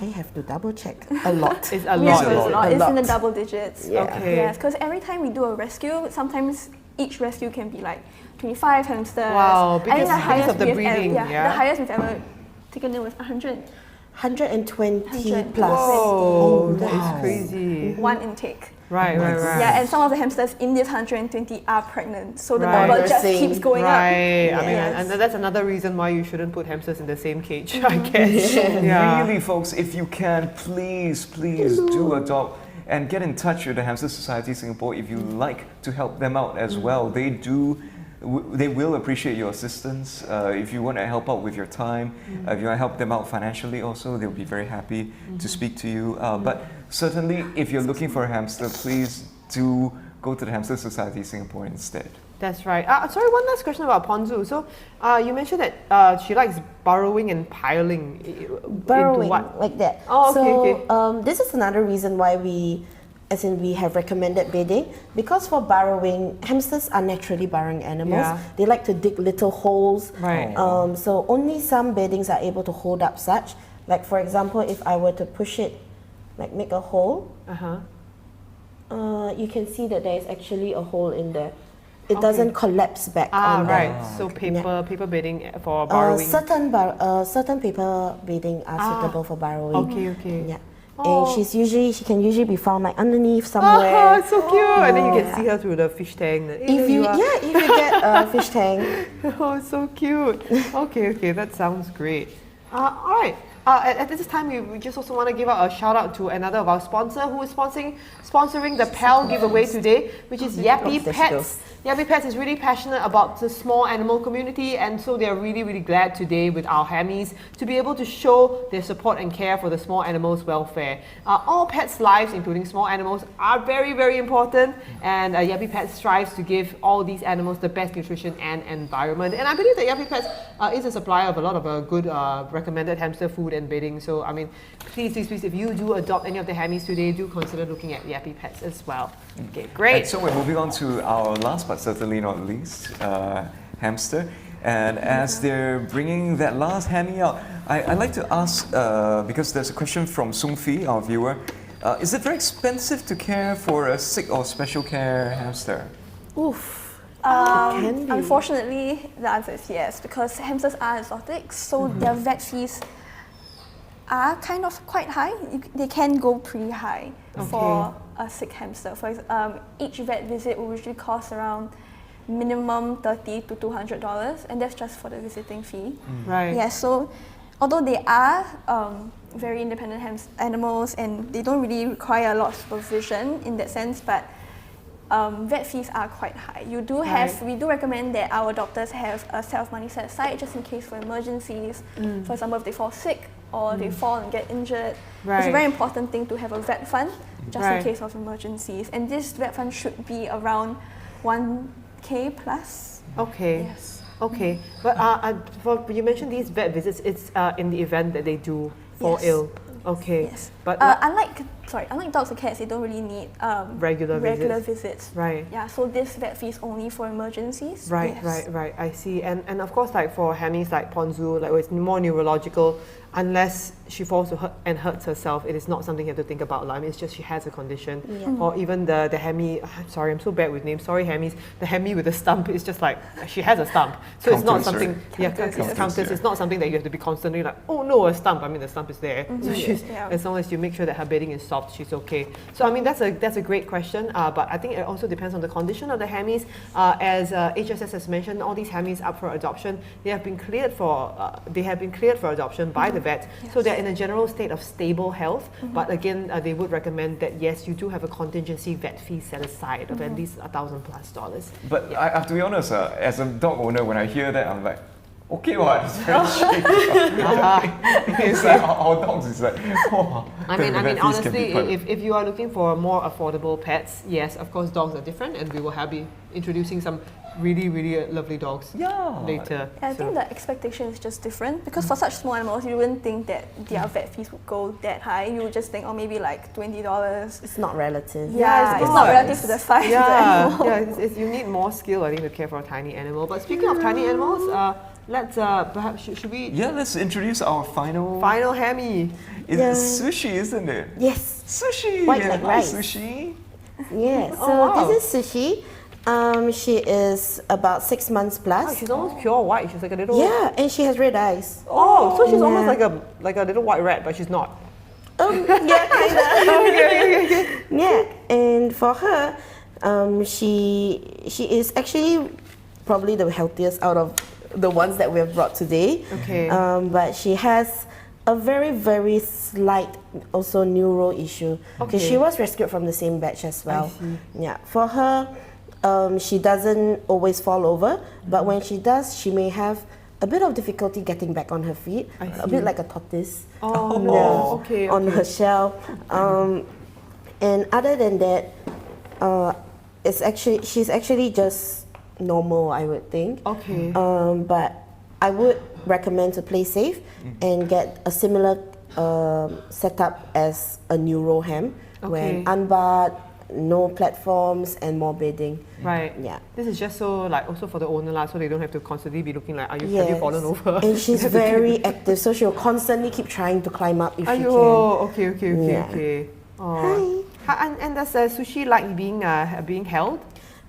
I have to double check. A lot. It's a Yeah, lot. a so lot. it's in the lot. double digits. Yeah. Okay. Yes, because every time we do a rescue, sometimes each rescue can be like 25 hamsters. Wow, I think because the highest of the we've breeding, the highest we've ever taken in was 100. 120 plus. Whoa, that wow. is crazy. One intake. Right. Yeah, and some of the hamsters in this 120 are pregnant, so the Right. number just Nursing. keeps going up. Right. I mean, Yes. and that's another reason why you shouldn't put hamsters in the same cage, I guess. Yeah. Really, folks, if you can, please do adopt and get in touch with the Hamster Society Singapore if you like to help them out as well. They will appreciate your assistance. If you want to help out with your time, if you want to help them out financially also, they'll be very happy to speak to you. But certainly, if you're looking for a hamster, please do go to the Hamster Society Singapore instead. That's right. Sorry, one last question about Ponzu. So, you mentioned that she likes burrowing and piling Burrowing, into what? like that. Oh, okay, so, this is another reason why we have recommended bedding, because for burrowing, hamsters are naturally burrowing animals. Yeah. They like to dig little holes. Right. So only some beddings are able to hold up such. Like for example, if I were to push it, like make a hole, you can see that there is actually a hole in there. It doesn't collapse back on Right. that. So paper bedding for burrowing. Certain paper bedding are suitable for burrowing. Okay. Yeah. Oh. And she can usually be found like underneath somewhere. Oh, so cute! And then you can see her through the fish tank. If you get a fish tank. Oh, so cute. Okay, that sounds great. All right. At this time, we just also want to give out a shout out to another of our sponsor who is sponsoring the PAL giveaway today, which is Yappy Pets. Yappy Pets is really passionate about the small animal community, and so they're really, really glad today with our Hammies to be able to show their support and care for the small animals' welfare. All pets' lives, including small animals, are very, very important, and Yappy Pets strives to give all these animals the best nutrition and environment. And I believe that Yappy Pets is a supplier of a lot of good recommended hamster food and bedding. So, I mean, please, if you do adopt any of the Hammies today, do consider looking at Yappy Pets as well. Okay, great. And so we're moving on to our last, but certainly not least, hamster. And as they're bringing that last hammy out, I'd like to ask, because there's a question from Sung Fi, our viewer, is it very expensive to care for a sick or special care hamster? Oof. Um, unfortunately, the answer is yes, because hamsters are exotic, so their vet fees are kind of quite high. They can go pretty high for a sick hamster. For each vet visit will usually cost around minimum $30 to $200, and that's just for the visiting fee. Right. Yeah, so although they are very independent animals and they don't really require a lot of supervision in that sense, but vet fees are quite high. We do recommend that our doctors have a set of money set aside just in case for emergencies. For example, if they fall sick or they fall and get injured. It's a very important thing to have a vet fund just in case of emergencies. And this vet fund should be around 1K plus. Okay. Yes. Okay. But you mentioned these vet visits, it's in the event that they do fall ill. Okay. Yes. But unlike dogs and cats, they don't really need regular visits. Right. Yeah, so this vet fee is only for emergencies. Right, yes. right. I see. And of course, like for Hammies like Ponzu, like it's more neurological. Unless she falls to and hurts herself, it is not something you have to think about. I mean, it's just she has a condition. Or even the Hammy, sorry, I'm so bad with names. Sorry, Hammies. The Hammy with the stump is just like, she has a stump. So it's not something, it's counters. It's not something that you have to be constantly like, oh no, a stump. I mean, the stump is there. So she's, as long as you make sure that her bedding is soft, she's okay. So I mean, that's a great question. But I think it also depends on the condition of the Hammies. As HSS has mentioned, all these Hammies up for adoption, they have been cleared for adoption by the vet. So they're in a general state of stable health. But again, they would recommend that yes, you do have a contingency vet fee set aside of at least $1,000+. But I have to be honest, as a dog owner, when I hear that, I'm like, okay, what? It's very cheap. It's like our dogs is like, oh. I mean, honestly, if you are looking for more affordable pets, yes, of course, dogs are different, and we will be introducing some really, really lovely dogs later. I think the expectation is just different because for such small animals, you wouldn't think that their vet fees would go that high. You would just think, oh, maybe like $20. It's not relative. Yeah, it's not relative to the size of the animal. Yeah, you need more skill, I think, to care for a tiny animal. But speaking of tiny animals, let's perhaps should we? Yeah, let's introduce our final Hammy. It's Sushi, isn't it? Yes. Sushi. White like rice. Sushi. Yeah. So this is Sushi. She is about 6 months plus. Oh, she's almost pure white. She's like a little. Yeah, and she has red eyes. Oh, so she's almost like a little white rat, but she's not. Yeah, kinda. Yeah, and for her, she is actually probably the healthiest out of the ones that we have brought today. Okay. But she has a very, very slight also neuro issue. Okay. She was rescued from the same batch as well. I see. Yeah. For her, she doesn't always fall over, but when she does, she may have a bit of difficulty getting back on her feet, a bit like a tortoise. Oh no! Okay. On her shell. And other than that, she's actually just normal, I would think. Okay. But I would recommend to play safe and get a similar setup as a neuro ham, when unbarred, no platforms, and more bedding. Right. Yeah. This is just so like also for the owner so they don't have to constantly be looking like, have you fallen over? And she's very active, so she'll constantly keep trying to climb up if she can. Okay. Oh. Hi. And does Sushi like being held?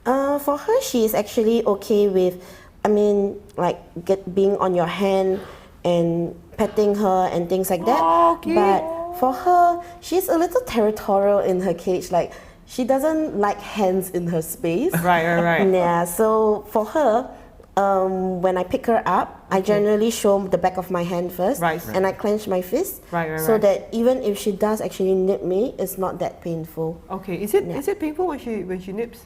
For her, she is actually okay with, being on your hand and petting her and things like that. Oh, okay. But for her, she's a little territorial in her cage. Like, she doesn't like hands in her space. Right. Yeah, so for her, when I pick her up, I generally show the back of my hand first, and I clench my fist, so that even if she does actually nip me, it's not that painful. Okay, is it painful when she nips?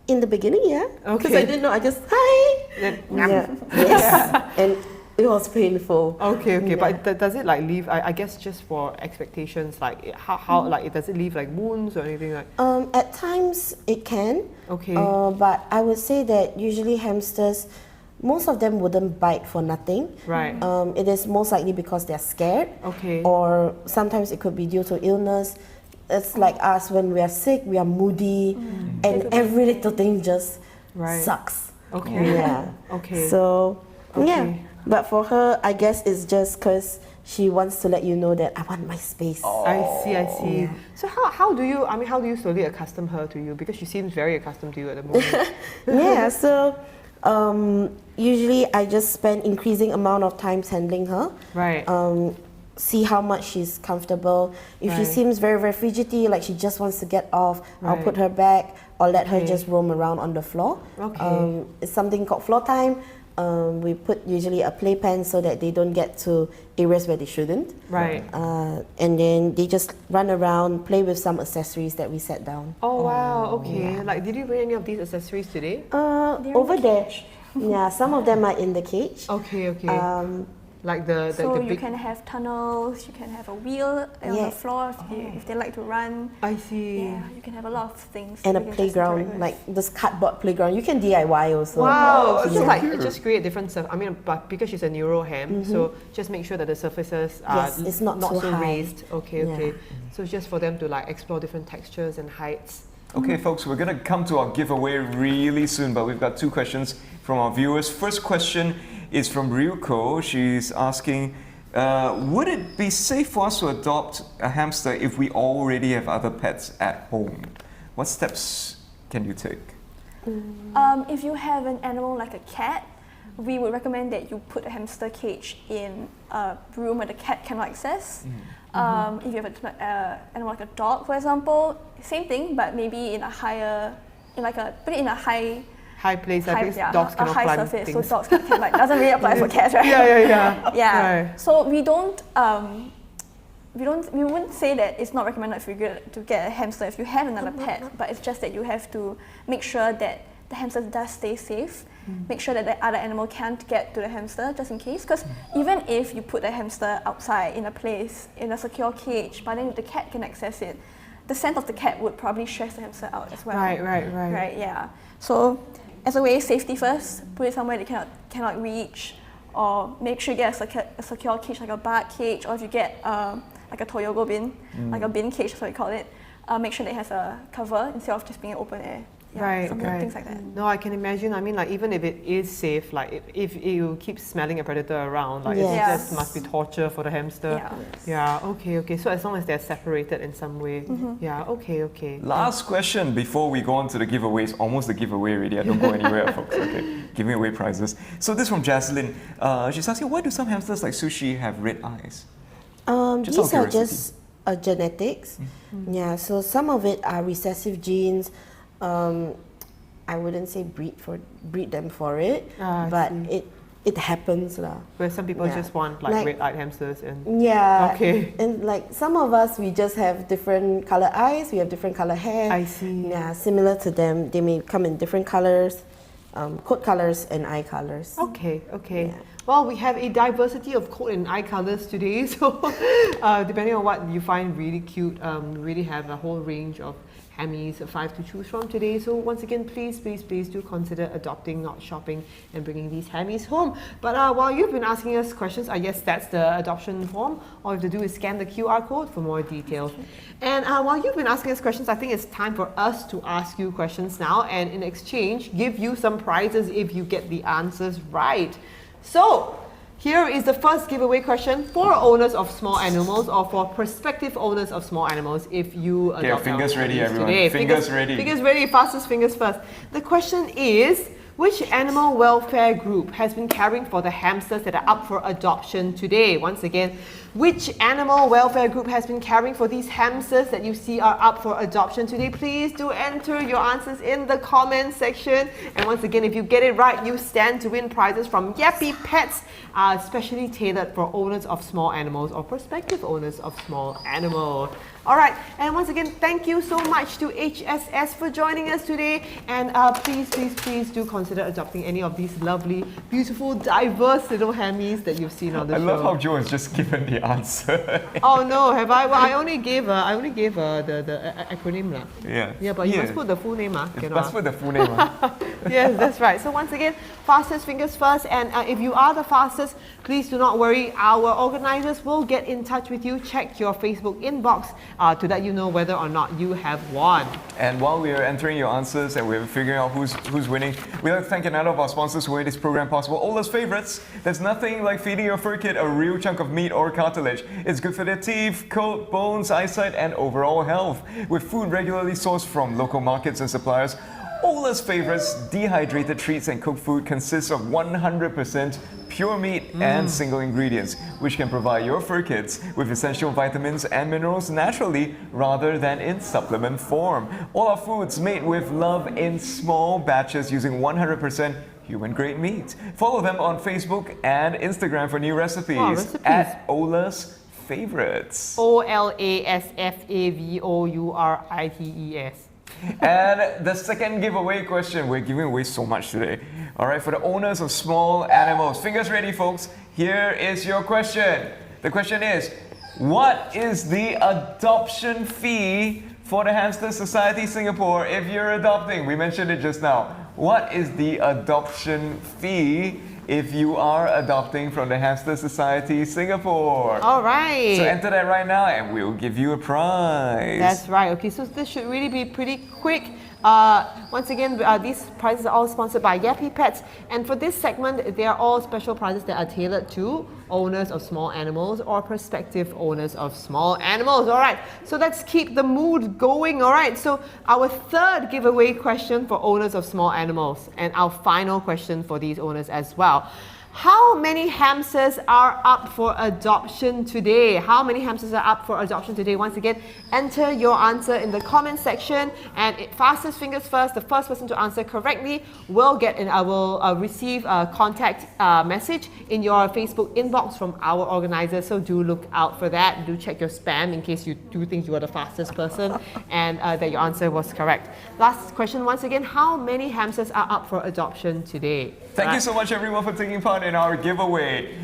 In the beginning, yeah. Because Okay. I didn't know. I just hi. Yes, and it was painful. Okay. But does it like leave? I guess just for expectations, like how like does it leave like wounds or anything like? At times it can. Okay. But I would say that usually hamsters, most of them wouldn't bite for nothing. Right. It is most likely because they're scared. Okay. Or sometimes it could be due to illness. It's like us when we are sick, we are moody, and every little thing just sucks. Okay. Yeah. Okay. So yeah. Okay. But for her, I guess it's just because she wants to let you know that I want my space. I see. So how do you slowly accustom her to you? Because she seems very accustomed to you at the moment. Yeah, so usually I just spend increasing amount of times handling her. Right. See how much she's comfortable. If she seems very, very fidgety, like she just wants to get off, I'll put her back or let her just roam around on the floor. Okay. It's something called floor time. We put usually a playpen so that they don't get to areas where they shouldn't. Right. And then they just run around, play with some accessories that we set down. Oh wow. Okay. Yeah. Like, did you bring any of these accessories today? Over there. Yeah, some of them are in the cage. Okay. Like the So you big. can have tunnels, you can have a wheel on the floor if they like to run. I see. Yeah, you can have a lot of things. And a you can just interact playground, with. like this cardboard playground. You can DIY also. Wow, so so like cute. just create different stuff. I mean, but because she's a neuro ham, so just make sure that the surfaces are Yes, it's not so too high. raised. Okay. Yeah. So it's just for them to like explore different textures and heights. Okay, folks, we're going to come to our giveaway really soon, but we've got two questions from our viewers. First question is from Ryuko. She's asking, would it be safe for us to adopt a hamster if we already have other pets at home? What steps can you take? If you have an animal like a cat, we would recommend that you put a hamster cage in a room where the cat cannot access. If you have an animal like a dog, for example, same thing, but maybe in a higher, put it in a High place, I think dogs a cannot high climb surface, things. so dogs can like doesn't really apply for cats, right? Yeah. Yeah. Right. So we wouldn't say that it's not recommended for you to get a hamster if you have another pet, but it's just that you have to make sure that the hamster does stay safe. Make sure that the other animal can't get to the hamster, just in case. Because even if you put the hamster outside in a place, in a secure cage, but then the cat can access it, the scent of the cat would probably stress the hamster out as well. Right. Yeah. So as a way, safety first, put it somewhere they cannot reach, or make sure you get a secure cage like a bark cage, or if you get like a Toyogo bin, like a bin cage, that's what we call it, make sure that it has a cover instead of just being an open air. Yeah, things like that. No, I can imagine. I mean, like even if it is safe, like if you keep smelling a predator around, like it just must be torture for the hamster. Yeah. Okay. So as long as they're separated in some way. Yeah. Okay. Last question before we go on to the giveaways. Almost the giveaway already. Don't go anywhere, folks. Okay, giving away prizes. So this from Jaslyn. She's asking, why do some hamsters like Sushi have red eyes? These are just genetics. Yeah. So some of it are recessive genes. I wouldn't say breed them for it, but it happens lah. Where some people just want like red-eyed hamsters and okay. And like some of us, we just have different color eyes. We have different color hair. I see. Yeah, similar to them, they may come in different colors, coat colors and eye colors. Okay. Yeah. Well, we have a diversity of coat and eye colors today, so depending on what you find really cute, we really have a whole range of hammies, 5 to choose from today. So once again, please do consider adopting, not shopping, and bringing these hammies home. But while you've been asking us questions, I guess that's the adoption form. All you have to do is scan the QR code for more details. And while you've been asking us questions, I think it's time for us to ask you questions now, and in exchange, give you some prizes if you get the answers right. So, here is the first giveaway question for owners of small animals or for prospective owners of small animals if you adopt our fingers ready, animals everyone. today. Fingers ready. Fingers ready, fastest fingers first. The question is, which animal welfare group has been caring for the hamsters that are up for adoption today? Once again, Which animal welfare group has been caring for these hamsters that you see are up for adoption today? Please do enter your answers in the comments section. And once again, if you get it right, you stand to win prizes from Yappy Pets, specially tailored for owners of small animals or prospective owners of small animals. All right, and once again, thank you so much to HSS for joining us today. And please do consider adopting any of these lovely, beautiful, diverse little hammies that you've seen on the show. I love how Joe has just given the answer. Oh no, have I? Well, I only gave the acronym lah. Yeah. Yeah, but you must put the full name Must put the full name. Yes, that's right. So once again, fastest fingers first, and if you are the fastest, please do not worry. Our organizers will get in touch with you. Check your Facebook inbox to let you know whether or not you have won. And while we are entering your answers and we're figuring out who's winning, we'd like to thank another of our sponsors who made this program possible. Ola's favorites. There's nothing like feeding your fur kid a real chunk of meat or cartilage. It's good for their teeth, coat, bones, eyesight, and overall health. With food regularly sourced from local markets and suppliers, Ola's favorites dehydrated treats and cooked food consists of 100% pure meat and single ingredients, which can provide your fur kids with essential vitamins and minerals naturally rather than in supplement form. All our foods made with love in small batches using 100% human-grade meat. Follow them on Facebook and Instagram for new recipes at Ola's Favorites. OLASFAVOURITES. And the second giveaway question, we're giving away so much today. All right, for the owners of small animals. Fingers ready, folks. Here is your question. The question is, what is the adoption fee for the Hamster Society Singapore if you're adopting? We mentioned it just now. What is the adoption fee if you are adopting from the Hamster Society Singapore? All right. So enter that right now and we'll give you a prize. That's right. Okay, so this should really be pretty quick. Once again, these prizes are all sponsored by Yappy Pets, and for this segment, they are all special prizes that are tailored to owners of small animals or prospective owners of small animals. All right, so let's keep the mood going. All right, so our third giveaway question for owners of small animals, and our final question for these owners as well. How many hamsters are up for adoption today? How many hamsters are up for adoption today? Once again, enter your answer in the comment section, and fastest fingers first, the first person to answer correctly will receive a contact message in your Facebook inbox from our organizer. So do look out for that. Do check your spam in case you do think you are the fastest person and that your answer was correct. Last question once again, how many hamsters are up for adoption today? Thank you so much everyone for taking part in our giveaway.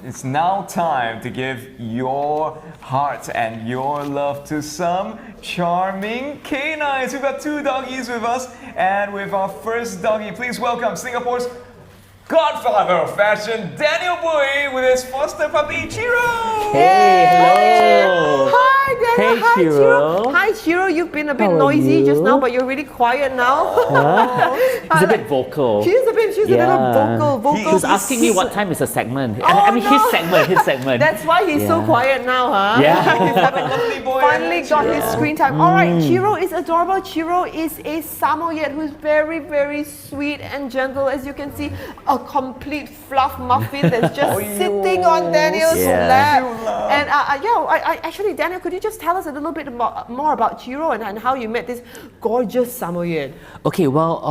It's now time to give your heart and your love to some charming canines. We've got two doggies with us, and with our first doggie, please welcome Singapore's godfather of fashion, Daniel Boy, with his foster puppy, Chiro! Hey, hello! Hi, Daniel. Hey, Hi, Chiro. Hi, Chiro. You've been a bit How are noisy just you? now, but you're really quiet now. He's a bit vocal. She's a bit vocal. He was asking me what time is the segment. Oh, I mean, no. his segment. That's why he's so Yeah. quiet now, huh? Yeah. Lovely boy. Finally got his screen time. All right, Chiro is adorable. Chiro is a Samoyed who's very, very sweet and gentle. As you can see, a complete fluff muffin that's just sitting on Daniel's Yeah. lap. And actually, Daniel, could you just tell us a little bit more about Chiro and how you met this gorgeous Samoyed? Okay, well,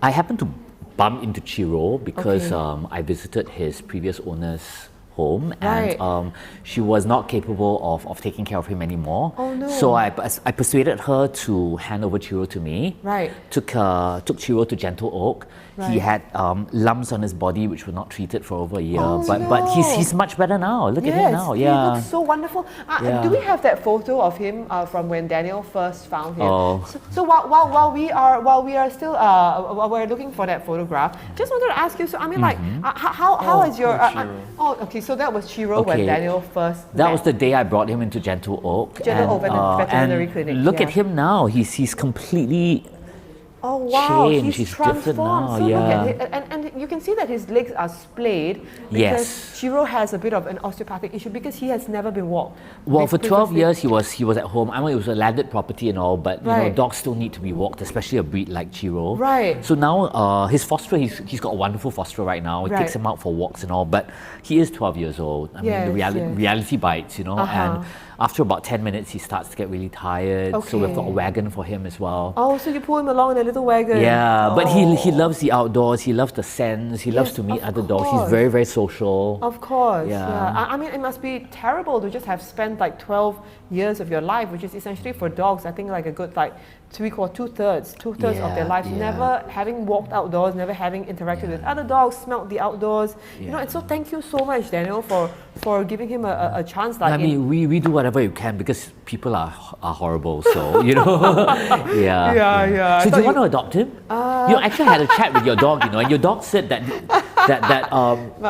I happened to bump into Chiro because I visited his previous owner's home, Right. and she was not capable of taking care of him anymore. Oh, no. So I persuaded her to hand over Chiro to me. Right. Took Chiro to Gentle Oak. He Right. had lumps on his body which were not treated for over a year, Oh, but he's much better now. Look at him now. He Yeah. looks so wonderful. Yeah. Do we have that photo of him from when Daniel first found him? Oh. So while we are still while we're looking for that photograph, just wanted to ask you. So I mean, how is your? Okay. So that was Chiro when Okay. Daniel first. That met. was the day I brought him into Gentle Oak. Gentle Oak veterinary and clinic, Look at yeah. him now. He's completely Oh wow, changed. he's He's different transformed. now, So look yeah. at it, and you can see that his legs are splayed because Yes. Chiro has a bit of an osteopathic issue because he has never been walked. Well, for 12 previously. years he was at home. I mean, it was a landed property and all, but you know, Right. dogs still need to be walked, especially a breed like Chiro. Right. So now his fosterer, he's got a wonderful fosterer right now. He Right. takes him out for walks and all, but he is 12 years old. I mean, the Yes, yes. reality bites, you know, Uh-huh. and after about 10 minutes he starts to get really tired. So we've got a Okay. wagon for him as well. Oh, so you pull him along in a little wagon. Yeah, but he Oh. loves the outdoors. He loves the scents. He loves Yes, to meet of other dogs. He's course. very, very social. Of course, Yeah. yeah. I mean, it must be terrible to just have spent like 12 years of your life, which is essentially for dogs, I think like a good like two-thirds of their Yeah, lives, yeah. never having walked outdoors, never having interacted with other dogs, smelt the outdoors. You know, and so thank you so much, Daniel, for giving him a chance. Like I mean, we do whatever you can because people are horrible. So you know, yeah. Yeah. I So do thought you want to adopt him? You know, actually, I had a chat with your dog. You know, and your dog said that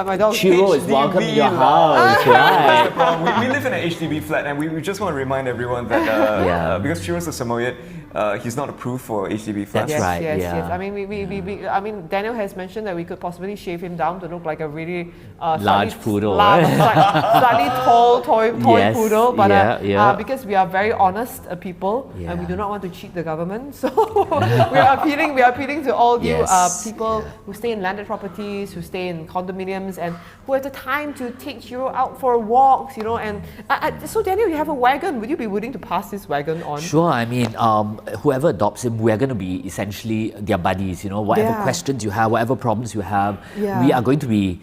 my dog Chiro is HDB welcome in your love. house, right? We live in an HDB flat, and we just want to remind everyone that Yeah. because Chiro's a Samoyed, he's not approved for HDB flats. That's right, Yes. yeah. I mean, I mean, Daniel has mentioned that we could possibly shave him down to look like a really Large slightly- poodle, large, right? slightly tall toy Yes, poodle. But yeah. because we are very honest people and we Yeah. do not want to cheat the government, so we are appealing to all you Yes. people who stay in landed properties, who stay in condominiums, and who have the time to take Chiro out for walks. You know, and so Daniel, you have a wagon. Would you be willing to pass this wagon on? Sure. I mean, whoever adopts him, we're going to be essentially their buddies. You know, whatever Yeah. questions you have, whatever problems you have, Yeah. we are going to be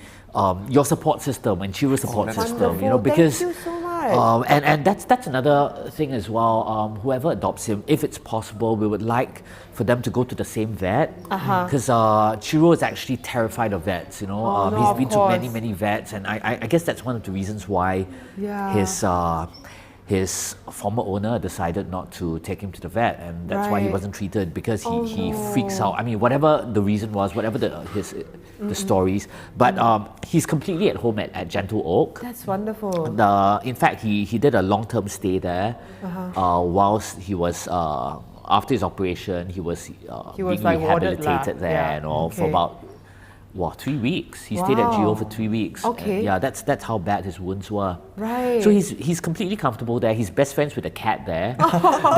your support system and Chiro's support that's system. Wonderful. You know, because Thank you so much. and that's another thing as well. Whoever adopts him, if it's possible, we would like for them to go to the same vet because Chiro is actually terrified of vets. You know, Oh, no, he's of been to many course. vets, and I guess that's one of the reasons why Yeah. his former owner decided not to take him to the vet, and that's why he Right. wasn't treated because Oh, he no. freaks out. I mean, whatever the reason was, whatever the stories, but he's completely at home at Gentle Oak. That's wonderful. In fact, he did a long-term stay there whilst he was after his operation. He was He was, being like, warded rehabilitated lah. there Yeah, and all for okay. about 3 weeks. He stayed at GO for Wow. 3 weeks. Okay. Yeah, that's how bad his wounds were. Right. So he's completely comfortable there. He's best friends with a cat there.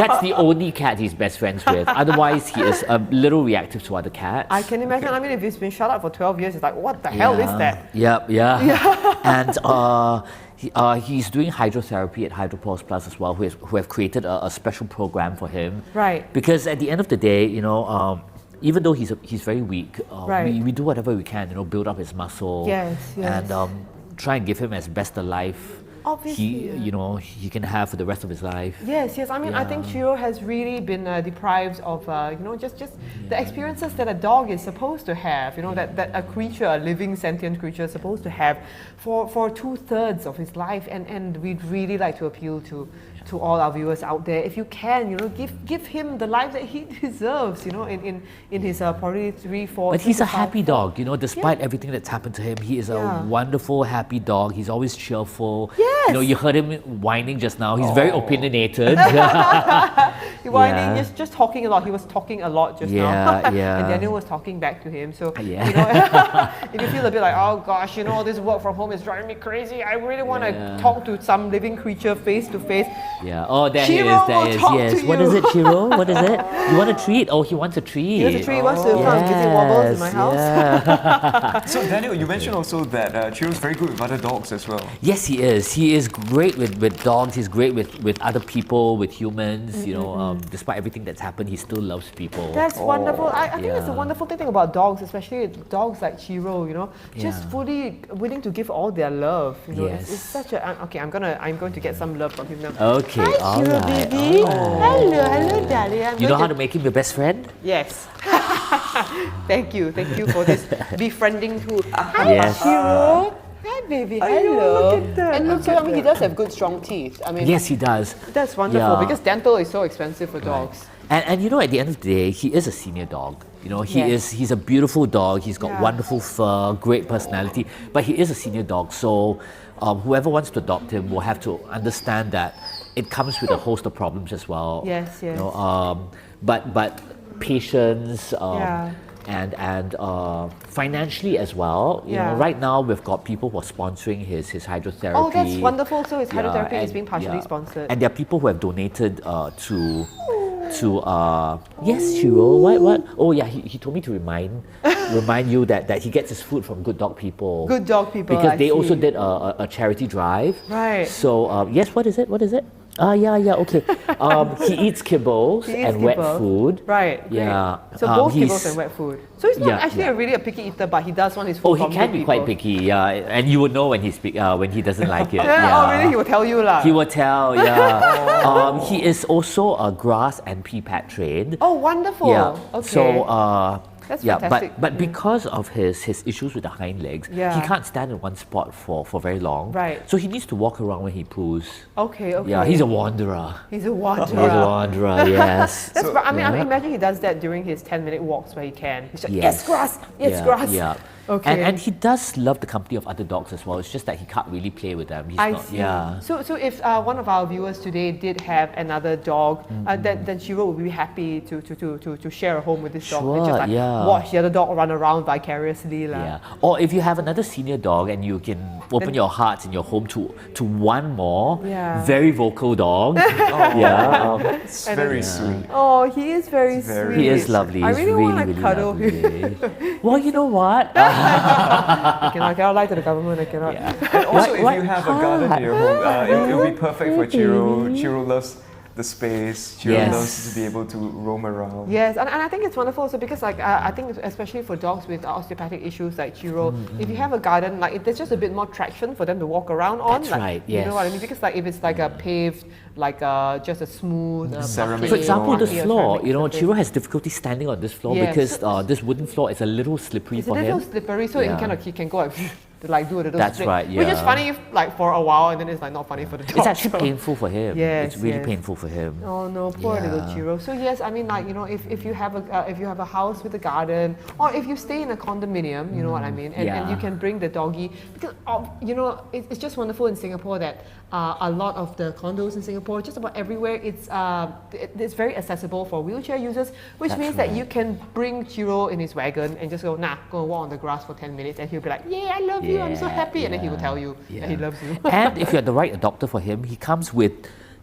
That's the only cat he's best friends with. Otherwise, he is a little reactive to other cats. I can imagine. I mean, if he's been shut up for 12 years, it's like, what the hell is that? Yeah. And he's doing hydrotherapy at Hydro Paws Plus as well, who have created a special program for him. Right. Because at the end of the day, you know, even though he's very weak, Right. we do whatever we can, you know, build up his muscle. Yes, yes. And try and give him as best a life Obviously, yeah. he can have for the rest of his life. Yes. I mean, I think Yeah. Chiro has really been deprived of, just the experiences that a dog is supposed to have. You know, that a creature, a living sentient creature, is supposed to have for 2/3 of his life. And we'd really like to appeal to all our viewers out there, if you can, you know, give him the life that he deserves. You know, in his probably 3, 4. But he's a 3 to 5 happy dog, you know, despite everything that's happened to him. He is Yeah. a wonderful, happy dog. He's always cheerful. Yes. You know, you heard him whining just now. He's very opinionated. Whining, Yeah. just talking a lot. He was talking a lot just now. Yeah. And Daniel was talking back to him. So, Yeah. you know, if you feel a bit like, oh gosh, you know, this work from home is driving me crazy. I really want to Yeah. talk to some living creature face to face. Yeah. Oh, there he Chiro is. There will he is. talk Yes. to What you. is it, Chiro? What is it? You want a treat? Oh, he wants a treat. He wants a treat, he wants to come and visit Wobbles in my house. Yeah. So Daniel, you mentioned also that Chiro's very good with other dogs as well. Yes, he is. He is great with dogs. He's great with other people, with humans. You know, despite everything that's happened, he still loves people. That's wonderful. I think that's the yeah. wonderful thing about dogs, especially dogs like Chiro, you know, just Yeah. fully willing to give all their love. You know, Yes. it's such a, okay, I'm going to get some love from him now. Okay, Hi, all Chiro, right. baby. Oh. Hello, darling. You know how to make him your best friend? Yes. Thank you for this befriending tool. Hi, Yes. Chiro. Hi, baby. Hello. look at that, And look also, at I mean, he does have good, strong teeth. I mean, Yes, he does. that's wonderful Yeah. because dental is so expensive for dogs. And you know, at the end of the day, he is a senior dog. You know, Yes. he's a beautiful dog. He's got Yeah. wonderful fur, great personality, but he is a senior dog. So whoever wants to adopt him will have to understand that it comes with a host of problems as well. Yes, You yes. know, but patience. Yeah. and financially as well. You know, right now we've got people who are sponsoring his hydrotherapy. Oh, that's wonderful. So his hydrotherapy is and- being partially sponsored. And there are people who have donated to yes, Shiro. What? Oh yeah, he told me to remind you that he gets his food from Good Dog People. Good Dog People, Because I they also see. did a charity drive. Right. So yes, what is it? Yeah, okay. He eats kibbles He eats and wet kibble. food. Right. Great. Yeah. So both he's- kibbles and wet food. So he's not Yeah, actually yeah. really a picky eater, but he does want his food Oh, he from can good be quite people. picky, yeah, and you would know when when he doesn't like it. Oh, really? He will tell you lah. He will tell, yeah. He is also a grass and pea pad trained. Oh, wonderful. Yeah. Okay. So That's yeah, fantastic. but because of his issues with the hind legs, Yeah. he can't stand in one spot for very long. Right. So he needs to walk around when he poos. Okay. Yeah, he's a wanderer. He's a wanderer. He's a wanderer, yes. That's right. I mean, yeah. imagine he does that during his 10-minute walks where he can. He's like, Yes. yes, grass, yes, Yeah, grass. Yeah. Okay. And he does love the company of other dogs as well. It's just that he can't really play with them. He's I not. see. Yeah. So if one of our viewers today did have another dog, then Shiro would be happy to share a home with this dog and just Sure, like yeah. watch the other dog run around vicariously. lah. Yeah. Or if you have another senior dog and you can open your heart and your home to one more Yeah. very vocal dog. Yeah. It's very sweet. Oh, he is very very sweet. He is lovely. I He's really, really, want to really cuddle him. lovely. Well, you know what? I cannot lie to the government. I cannot. And also, if What- you have a garden in your home, it will be perfect for Chiro. Chiro loves the space. Chiro Yes. loves to be able to roam around. Yes, and I think it's wonderful also because like I think especially for dogs with osteopathic issues like Chiro, if you have a garden, like there's just a bit more traction for them to walk around on. That's like, right, You know what I yes. mean? Because like if it's like a paved, like just a smooth Ceramic For example, the marquee or floor, ceramic you know, surface. Chiro has difficulty standing on this floor Yes. because this wooden floor is a little slippery It's a for little him. slippery, so Yeah. he can go like, to like do a little That's split. right, Which is yeah. funny if, like for a while, and then it's like not funny for the dog. It's actually so- painful for him. Yes, It's really yes. painful for him. Oh no, poor little Yeah. Chiro. So yes, I mean like if you have a house with a garden, or if you stay in a condominium, you know what I mean, and Yeah. you can bring the doggy because it's just wonderful in Singapore that a lot of the condos in Singapore, just about everywhere, it's very accessible for wheelchair users, which That's means that right. you can bring Chiro in his wagon and just go go and walk on the grass for 10 minutes, and he'll be like, yeah, I love you, I'm so Yeah, happy, and then he will yeah, tell you that he yeah. loves you. And if you're the right adopter for him, he comes with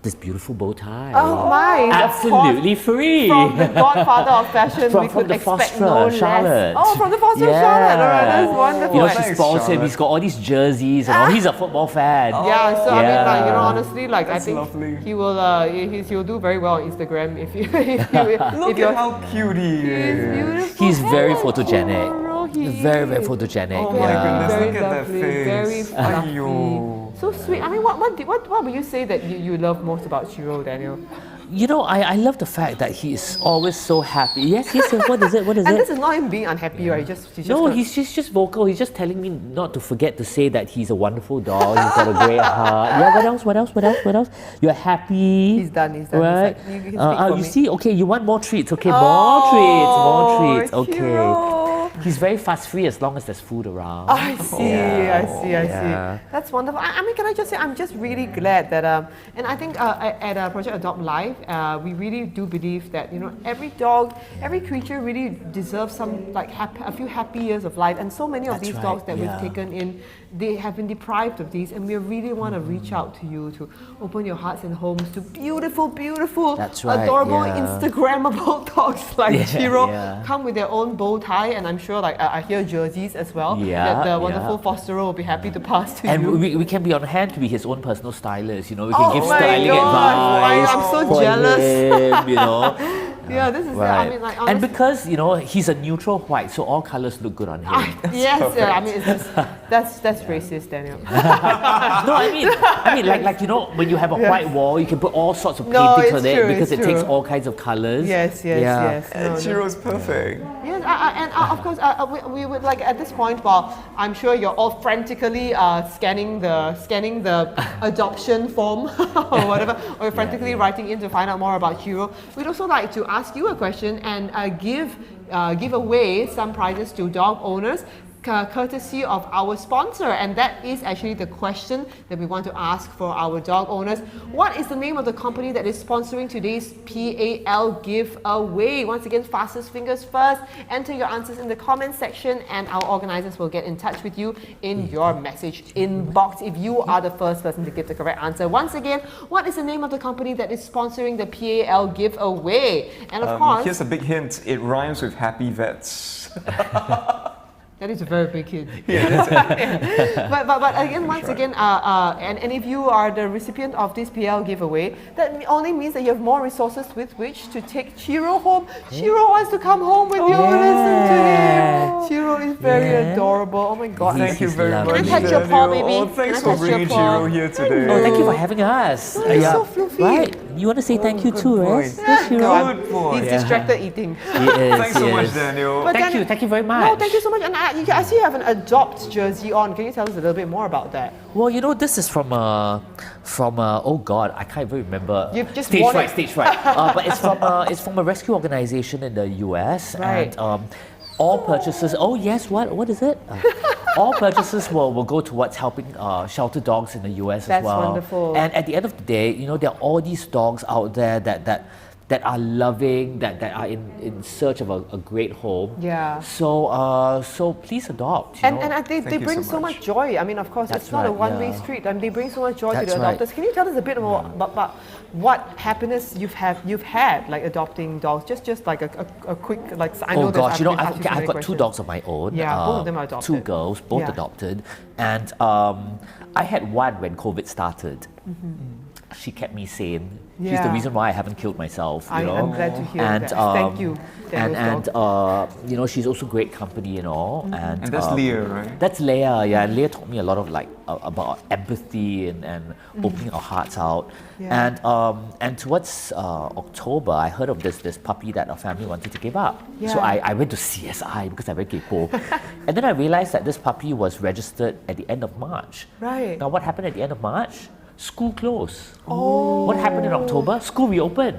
this beautiful bow tie. Oh my! Absolutely free. From the godfather of fashion, From- we from could the expect fosterer, no Charlotte. less. Oh, from the foster Charlotte. All right, that's wonderful. You know, Thanks, she spoils him. Charlotte. He's got all these jerseys and all. He's a football fan. Yeah, so I mean, like, Yeah. honestly, like That's I think lovely. he will, he'll do very well on Instagram if you, Look at how cute he He's is. beautiful. He's very Oh, photogenic. Adorable he Very, very is. photogenic. Oh my yeah. goodness, Very look at that lovely, face. very fluffy. Aiyo. So sweet. I mean, what would you say that you love most about Chiro, Daniel? You know, I love the fact that he is always so happy. Yes, what is it? What is And it? this is not him being unhappy, right? He's just No, gonna- he's just vocal. He's just telling me not to forget to say that he's a wonderful dog. He's got a great heart. Yeah, what else? You're happy. He's done. He's Right? like, you can speak for you me. see, okay, you want more treats. Okay, Oh, more treats. Okay. Chiro. He's very fuss free as long as there's food around. I see, Yeah. I see. Yeah. That's wonderful. I mean, can I just say, I'm just really glad that, and I think at Project Adopt Live, we really do believe that, every dog, every creature really deserves some, like, a few happy years of life. And so many of That's these right, dogs that yeah. we've taken in, they have been deprived of these, and we really want to reach out to you to open your hearts and homes to beautiful, beautiful, That's right, adorable, yeah. Instagrammable dogs like Yeah, Chiro, yeah. come with their own bow tie, and I'm sure, like, I hear jerseys as well. Yeah, That the yeah. wonderful fosterer will be happy to pass to And you. we can be on hand to be his own personal stylist, we can Oh give my styling gosh, advice. I'm so for jealous. him, Yeah, this is. Right. I mean, like, and honestly, because he's a neutral white, so all colors look good on him. yes, I mean, it's just, that's racist, Daniel. No, I mean, like when you have a white wall, you can put all sorts of No, paintings it's on it true, because it it's takes true. all kinds of colors. Yes. Yeah. No, no. Chiro's perfect. Yes, and of course, we would like at this point, while I'm sure you're all frantically scanning the adoption form or whatever, or you're frantically writing in to find out more about Chiro, we'd also like to ask you a question and give away some prizes to dog owners. courtesy of our sponsor, and that is actually the question that we want to ask for our dog owners. What is the name of the company that is sponsoring today's PAL giveaway? Once again, fastest fingers first. Enter your answers in the comment section, and our organizers will get in touch with you in your message inbox if you are the first person to give the correct answer. Once again, what is the name of the company that is sponsoring the PAL giveaway? And of course, here's a big hint. It rhymes with happy vets. that is a very big hint. but again, once again, and if you are the recipient of this PL giveaway, that only means that you have more resources with which to take Chiro home. Chiro wants to come home with you. Listen to him. Chiro is very adorable. Oh my God. Thank you very much. Can I touch your paw, baby? Oh, thanks Can I for touch your bringing paw? Chiro here today. Oh, thank you for having us. Oh, he's so fluffy. Right. You want to say thank you too, boy. right? Yes, Go Chiro. on. Good boy. He's distracted eating. Thanks so much, Daniel. But Thank you very much. No, thank you so much. And I see you have an Adopt jersey on. Can you tell us a little bit more about that? Well, you know, this is from oh God, I can't even remember. You've just stage worn fright, it. stage fright. But it's from a rescue organization in the US, Right. and all purchases. Oh yes, what is it? All purchases will go towards helping shelter dogs in the US That's as well. wonderful. And at the end of the day, you know, there are all these dogs out there that are loving, that are in search of a great home. Yeah. So please adopt. You know? And they Thank you bring so so much. much joy. I mean, of course, That's it's not a right, one-way yeah. street. I mean, they bring so much joy to That's the right. adopters. Can you tell us a bit more about what happiness you've had like adopting dogs? Just like a quick like. I know Oh gosh, you know, been asked you so I've many got two questions. dogs of my own. Yeah, both of them are adopted. Two girls, both Yeah. adopted, and I had one when COVID started. She kept me sane. She's the Yeah. reason why I haven't killed myself. You know? I'm glad to hear and, that. Thank you, Daniel's dog. you know, she's also great company and all. And that's Leah, right? That's Leah, yeah. And Leah taught me a lot of like about empathy and opening our hearts out. Yeah. And towards October, I heard of this puppy that our family wanted to give up. So Yeah. I went to CSI because I went kaypoh. And then I realized that this puppy was registered at the end of March. Right. Now what happened at the end of March? School closed. Oh. What happened in October? School reopened.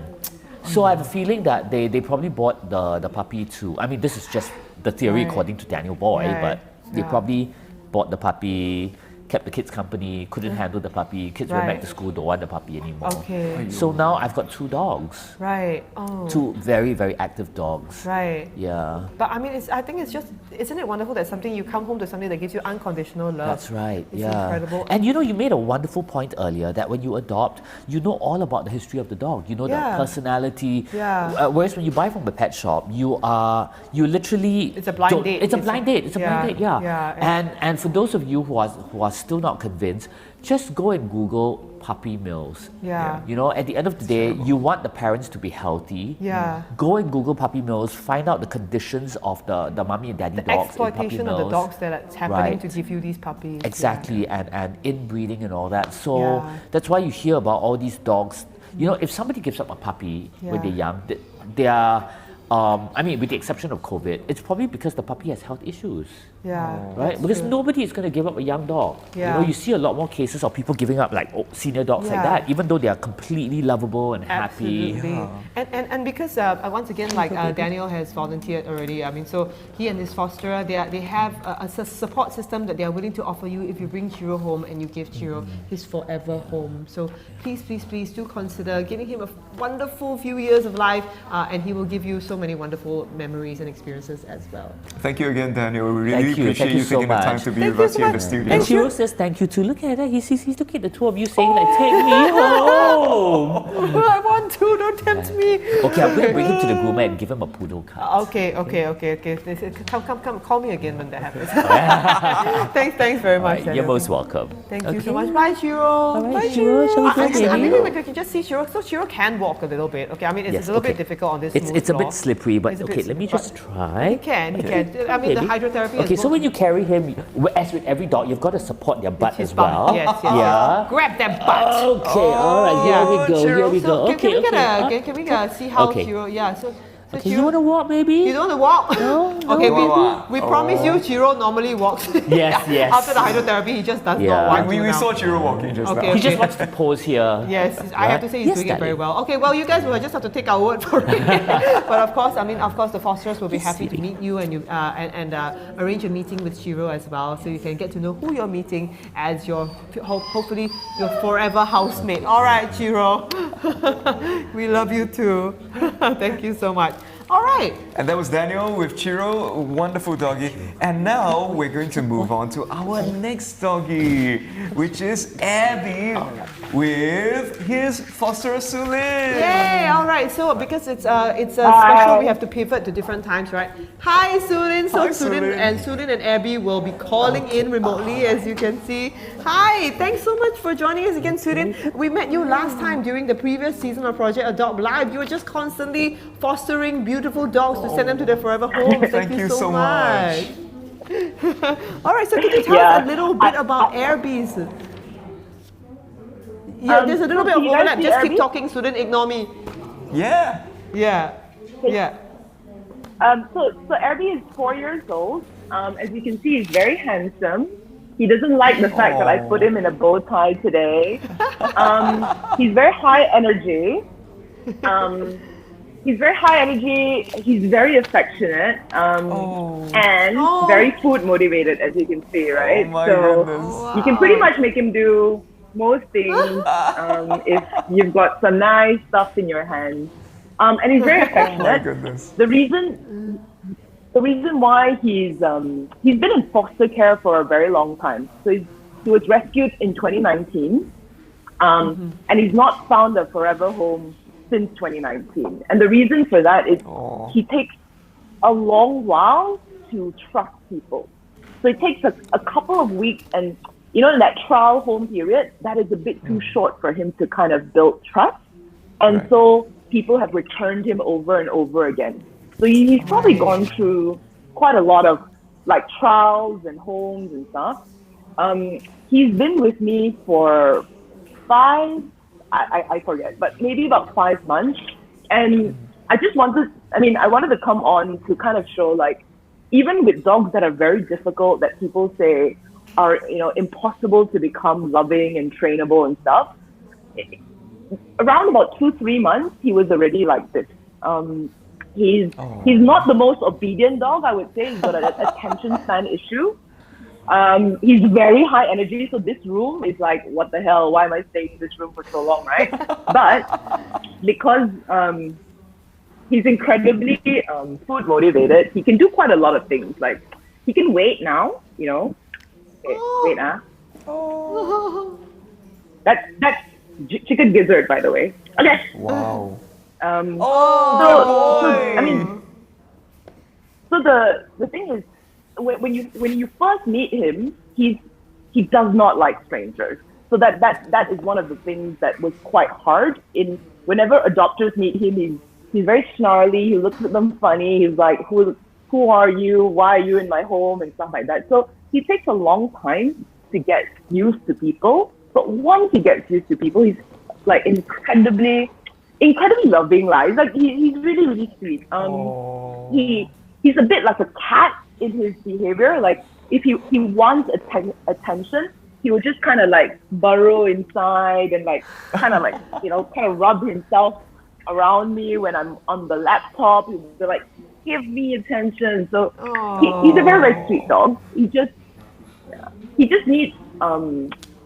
So I have a feeling that they probably bought the puppy to, I mean, this is just the theory Right. according to Daniel Boy, Right. but they Yeah. probably bought the puppy, kept the kids company, couldn't handle the puppy, kids went Right. back to school, don't want the puppy anymore. Okay. So now I've got two dogs, Right. Oh. two very, very active dogs. Right. Yeah, But I mean, I think it's just, isn't it wonderful that something you come home to something that gives you unconditional love? that's right. It's yeah. incredible. And you know, you made a wonderful point earlier that when you adopt, you know all about the history of the dog. You know Yeah. the personality. Yeah. Whereas when you buy from the pet shop, you literally It's a blind don't- date. It's a blind date. It's a blind date. Yeah. Yeah. And for those of you who are still not convinced, just go and Google puppy mills. Yeah. You know, at the end of the day, you want the parents to be healthy. Yeah. Go and Google puppy mills. Find out the conditions of the mommy and daddy The dogs in puppy exploitation of mills. the dogs that's happening Right. to give you these puppies. Exactly, and inbreeding and all that. So Yeah. that's why you hear about all these dogs. You know, if somebody gives up a puppy when Yeah. they're young, they are, I mean, with the exception of COVID, it's probably because the puppy has health issues. Yeah. Right? that's Because true. nobody is going to give up a young dog. Yeah. You know, you see a lot more cases of people giving up like senior dogs like Yeah. that, even though they are completely lovable and happy. Absolutely. And because once again, like Daniel has volunteered already. I mean, so he and his fosterer, they have a support system that they are willing to offer you if you bring Chiro home and you give Chiro his forever home. So please do consider giving him a wonderful few years of life, and he will give you so many wonderful memories and experiences as well. Thank you again, Daniel. We really Thank you. appreciate Thank you so taking the time much. to be Thank with you us so here in the much. studio. And Shiro says thank you too. Look at that. He's looking at the two of you saying like, take me home. I want to, don't tempt me. Okay, I'm going to bring him to the groomer and give him a poodle cut. Okay. Come, call me again when that happens. Thanks very much. You're Daniel. most welcome. Thank you so much. Bye, Shiro. right, Bye, Shiro. Shall we go, baby? Maybe we can just see Shiro. So Shiro can walk a little bit. Okay, I mean, it's Yes, a little bit okay. difficult on this It's smooth a floor. bit slippery, but It's a bit okay, let me slippery, just He try. can. I mean, the Maybe. hydrotherapy Okay, is so both- when you carry him, as with every dog, you've got to support their butt his as bum. well. Yes. Yeah. Grab that butt. Okay, all right, here we go, here we So go. can we Okay. see how Okay. Shiro? Yeah. So So Okay, you want to walk maybe? You don't want to walk? No? Okay, No. we promise you Chiro normally walks. Yes, yes. After the hydrotherapy, he just does Yeah. not want We to now. saw Chiro walking just Okay. now. He just wants to pose here. Yes, I have to say he's doing it very well. Okay, well, you guys will just have to take our word for it. But of course, the fosters will be happy to meet you and arrange a meeting with Chiro as well, so you can get to know who you're meeting as your hopefully your forever housemate. All right, Chiro, we love you too. Thank you so much. All right. And that was Daniel with Chiro, wonderful doggy. And now we're going to move on to our next doggy, which is Abby with his foster Sulin. Yay! All right. So because it's special, we have to pivot to different times, right? Hi, Sulin. So Hi, Sulin and Abby will be calling in remotely, as you can see. Hi. Thanks so much for joining us again, Sulin. We met you last time during the previous season of Project Adopt Live. You were just constantly fostering beautiful dogs to send them to their forever homes. Thank you so much. All right. So can you tell us a little bit about Airbees? Yeah, there's a little bit of overlap. Just keep talking, Sulin. Ignore me. Yeah. Yeah. Yeah. So Abby is 4 years old. As you can see, he's very handsome. He doesn't like the fact that I put him in a bow tie today. He's very high energy. He's very high energy. He's very affectionate, and very food motivated, as you can see, right? Oh my goodness. You can pretty much make him do most things if you've got some nice stuff in your hands. And he's very affectionate. Oh my goodness. The reason why he's been in foster care for a very long time. So he was rescued in 2019, and he's not found a forever home since 2019. And the reason for that is he takes a long while to trust people. So it takes a couple of weeks, and in that trial home period, that is a bit too short for him to kind of build trust. And so people have returned him over and over again. So he's probably gone through quite a lot of like trials and homes and stuff. He's been with me for I forget, but maybe about 5 months. And I wanted to come on to kind of show, like, even with dogs that are very difficult, that people say are, impossible to become loving and trainable and stuff, around about 2-3 months, he was already like this. He's not the most obedient dog, I would say. He's got an attention span issue. He's very high energy, so this room is like, what the hell? Why am I staying in this room for so long, right? But because he's incredibly food motivated, he can do quite a lot of things. Like, he can wait now, Okay, wait, That's chicken gizzard, by the way. Okay. Wow. So the thing is, when you first meet him, he does not like strangers. So that is one of the things that was quite hard. Whenever adopters meet him, he's very snarly. He looks at them funny. He's like, who are you? Why are you in my home? And stuff like that. So he takes a long time to get used to people. But once he gets used to people, he's like incredibly loving. Like, he's really, really sweet. He's a bit like a cat in his behavior. Like, if he wants attention, he will just kind of like burrow inside and like kind of rub himself around me when I'm on the laptop. He'll be like, give me attention. So he's a very, very sweet dog. He just needs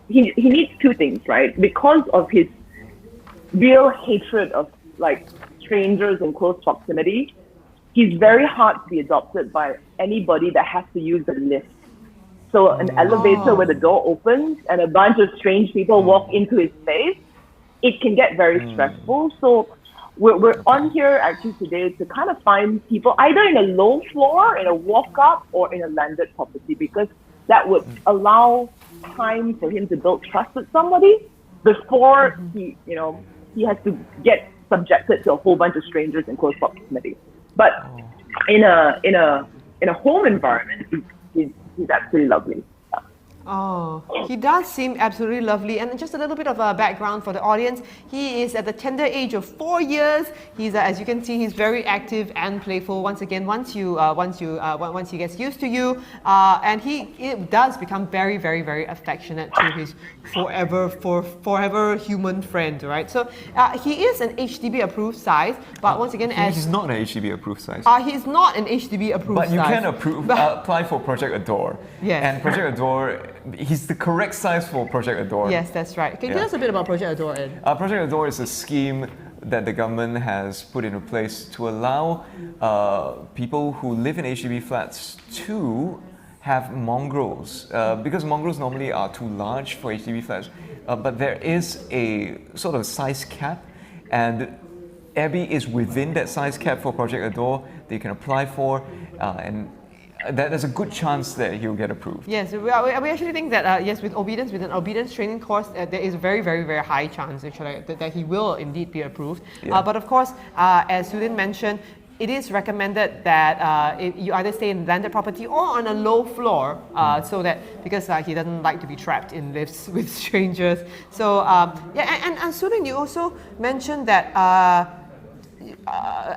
he needs two things, right? Because of his real hatred of like strangers in close proximity, he's very hard to be adopted by anybody that has to use a lift. So an elevator where the door opens and a bunch of strange people walk into his space, it can get very stressful. So we're on here actually today to kind of find people either in a low floor, in a walk-up, or in a landed property, because that would allow time for him to build trust with somebody before he has to get subjected to a whole bunch of strangers in close proximity. But in a home environment, he's absolutely lovely. Oh, he does seem absolutely lovely. And just a little bit of a background for the audience. He is at the tender age of 4 years. He's, as you can see, he's very active and playful. Once again, once he gets used to you, and it does become very, very, very affectionate to his forever human friend, right? So he is an HDB approved size, but once again, he's not an HDB approved size. He's not an HDB approved size. But you can apply for Project Adore. Yes. And Project Adore, he's the correct size for Project Adore. Yes, that's right. Can you tell us a bit about Project Adore, Ed? Project Adore is a scheme that the government has put into place to allow people who live in HDB flats to have mongrels, because mongrels normally are too large for HDB flats, but there is a sort of size cap, and Abby is within that size cap for Project Adore that you can apply for, and there's a good chance that he'll get approved. Yes, we actually think that yes, with an obedience training course, there is a very, very, very high chance actually that he will indeed be approved. Yeah. But of course, as Sudin mentioned, it is recommended that you either stay in landed property or on a low floor, so that because he doesn't like to be trapped in lifts with strangers. So and Sudin, you also mentioned that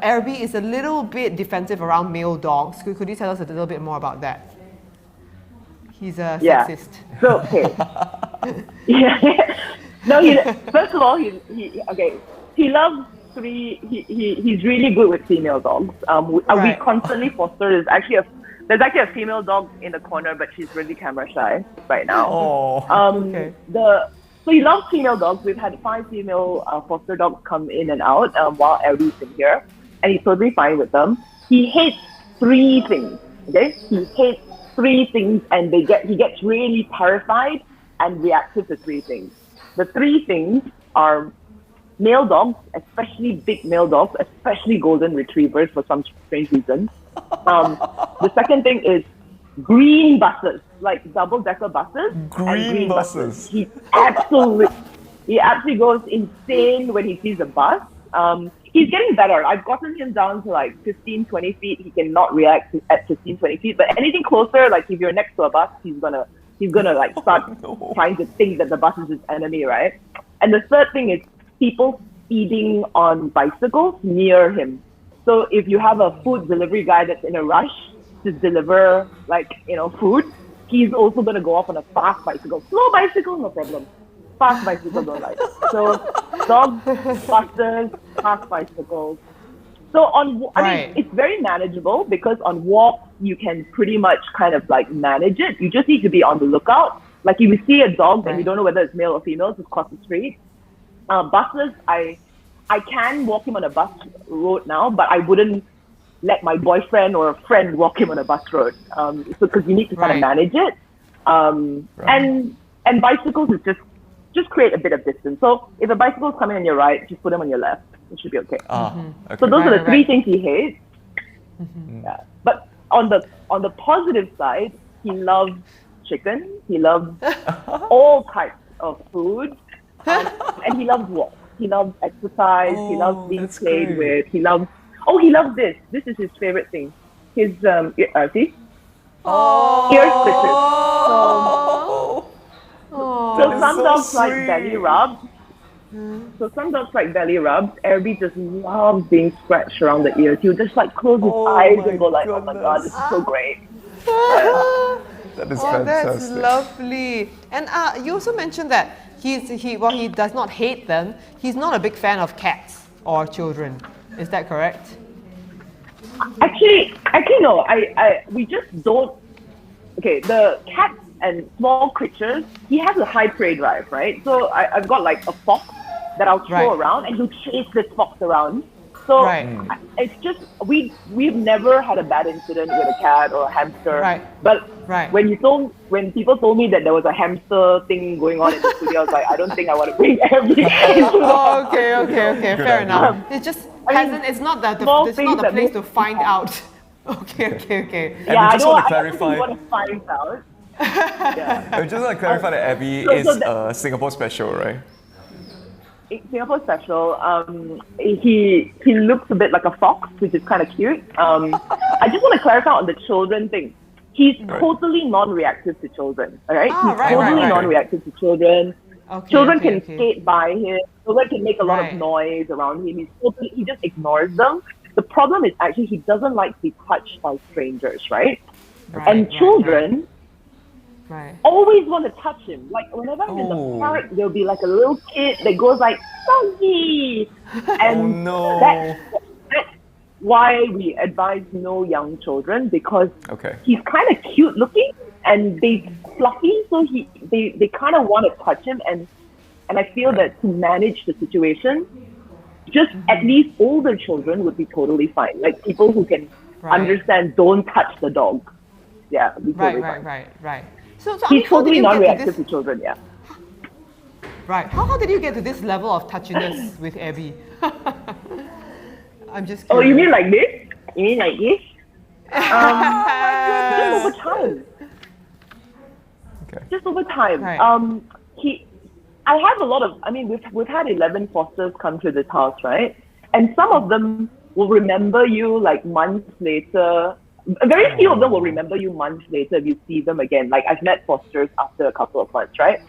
Airbnb is a little bit defensive around male dogs. Could you tell us a little bit more about that? He's a sexist. So okay. No, first of all, he loves he's really good with female dogs. We constantly foster. There's actually a female dog in the corner, but she's really camera shy right now. Oh. Okay. So he loves female dogs. We've had 5 female foster dogs come in and out while Elrie's been here, and he's totally fine with them. He hates 3 things. Okay, he hates 3 things, and he gets really terrified and reactive to 3 things. The 3 things are male dogs, especially big male dogs, especially golden retrievers for some strange reason. The second thing is green buses, like double-decker buses. Green buses. He absolutely goes insane when he sees a bus. He's getting better. I've gotten him down to like 15, 20 feet. He cannot react at 15, 20 feet. But anything closer, like if you're next to a bus, he's gonna like start trying to think that the bus is his enemy, right? And the third thing is people feeding on bicycles near him. So if you have a food delivery guy that's in a rush to deliver food, he's also going to go off on a fast bicycle. Slow bicycle, no problem. Fast bicycle, don't like. So dogs, buses, fast bicycles. So I mean, it's very manageable because on walk you can pretty much kind of like manage it. You just need to be on the lookout. Like if you see a dog and you don't know whether it's male or female, just cross the street. Buses, I can walk him on a bus road now, but I wouldn't let my boyfriend or a friend walk him on a bus road. Because you need to kind of manage it. And bicycles is just create a bit of distance. So if a bicycle is coming on your right, just put him on your left. It should be okay. Okay. So those are the 3 things he hates. Yeah. But on the positive side, he loves chicken. He loves all types of food. And he loves walk. He loves exercise. He loves being played with. He loves this. This is his favorite thing. His see? Ear stitches. So some dogs like belly rubs. So some dogs like belly rubs. Airbnb just loves being scratched around the ears. He'll just like close his eyes and go like, "Oh my god, this is so great." That is fantastic. That's lovely. And you also mentioned that he does not hate them. He's not a big fan of cats or children. Is that correct? Actually no. We just don't. Okay, the cats and small creatures. He has a high prey drive, right? So I've got like a fox that I'll throw around, and he'll chase this fox around. So it's just we've never had a bad incident with a cat or a hamster. But when people told me that there was a hamster thing going on in the studio, I was like, I don't think I want to bring everything. Okay. Fair enough. It's just it's not the place to find out. Okay. And we just want to clarify. I don't want to find out. I just want to clarify that Abby is a Singapore special, right? Singapore special. He looks a bit like a fox, which is kind of cute. I just want to clarify on the children thing. He's totally non-reactive to children. All right, he's right, totally right. non-reactive to children. Okay, Children okay, can skate by him. Children can make a lot Right. of noise around him. He just ignores them. The problem is actually he doesn't like to be touched by strangers, right? Right, And right, children Right. always want to touch him. Like whenever I'm in the park, there'll be like a little kid that goes like, "Doggy," and no. that's why we advise no young children, because he's kind of cute looking and they fluffy, so they kind of want to touch him, and I feel that to manage the situation, just at least older children would be totally fine. Like people who can understand, don't touch the dog. Yeah, it'd be totally fine. Right. So I mean, He's how did totally you get to non-reactive this? to children, yeah. Right. How did you get to this level of touchiness with Abby? I'm just curious. Oh, you mean like this? You mean like this? Just over time. Okay. Just over time. Right. I have a lot of, I mean, we've had 11 fosters come to this house, right? And some of them will remember you like months later. Very few of them will remember you months later if you see them again. Like I've met fosters after a couple of months, right?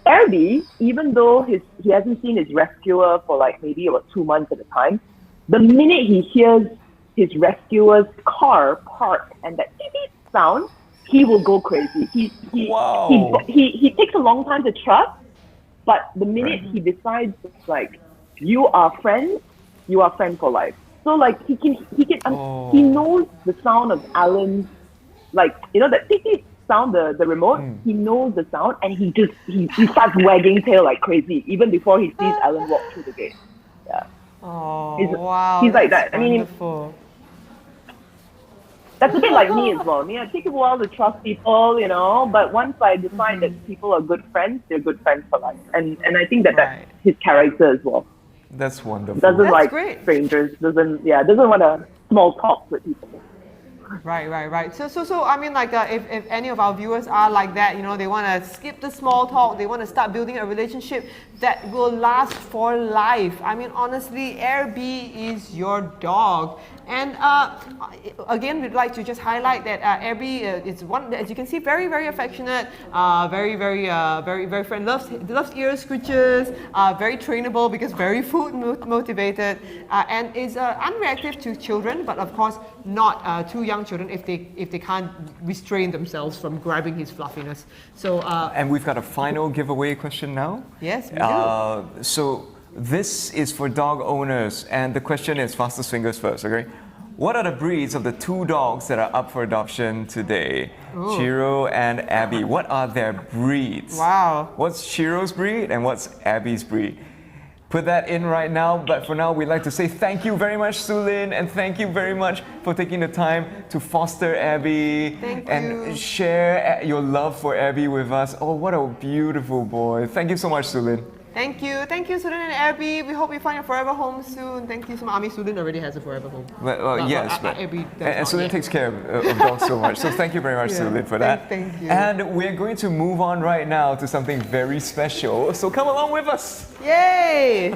Airbie, even though he hasn't seen his rescuer for like maybe about 2 months at a time, the minute he hears his rescuer's car park and that beep beep sound, he will go crazy. He takes a long time to trust, but the minute he decides, like, you are friends for life. So like he knows the sound of Alan's, like, you know, that beep beep sound, the remote. He knows the sound, and he starts wagging tail like crazy even before he sees Alan walk through the gate. Yeah. Oh, He's like that. I mean, wonderful. that's a bit like me as well. I take a while to trust people, you know, but once I decide that people are good friends, they're good friends for life. And I think that's his character as well. That's wonderful. Doesn't like great. strangers, doesn't want to small talk with people. Right. So I mean, like, if any of our viewers are like that, you know, they want to skip the small talk, they want to start building a relationship that will last for life. I mean, honestly, Airbie is your dog. And again, we'd like to just highlight that Airbie is one, as you can see, very, very affectionate, very friendly, loves ear scritches, very trainable because very food motivated, and is unreactive to children, but of course not too young children if they can't restrain themselves from grabbing his fluffiness. So and we've got a final giveaway question now. Yes, we do. So this is for dog owners, and the question is fastest fingers first, okay? What are the breeds of the 2 dogs that are up for adoption today? Chiro and Abby. What are their breeds? Wow. What's Chiro's breed and what's Abby's breed? Put that in right now, but for now we'd like to say thank you very much, Sulin, and thank you very much for taking the time to foster Abby and share your love for Abby with us. Oh, what a beautiful boy. Thank you so much, Sulin. Thank you, Sulin and Airbie. We hope you find your forever home soon. Thank you so much. I mean, Sulin already has a forever home. Yes, but Airbie and Sulin takes care of dogs so much. So thank you very much, Sulin, for that. Thank you. And we're going to move on right now to something very special. So come along with us. Yay!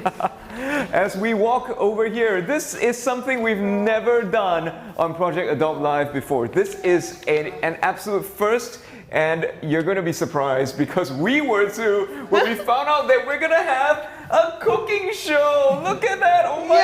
As we walk over here, this is something we've never done on Project Adopt Live before. This is an absolute first. And you're going to be surprised because we were too when we found out that we're going to have a cooking show. Look at that. Oh my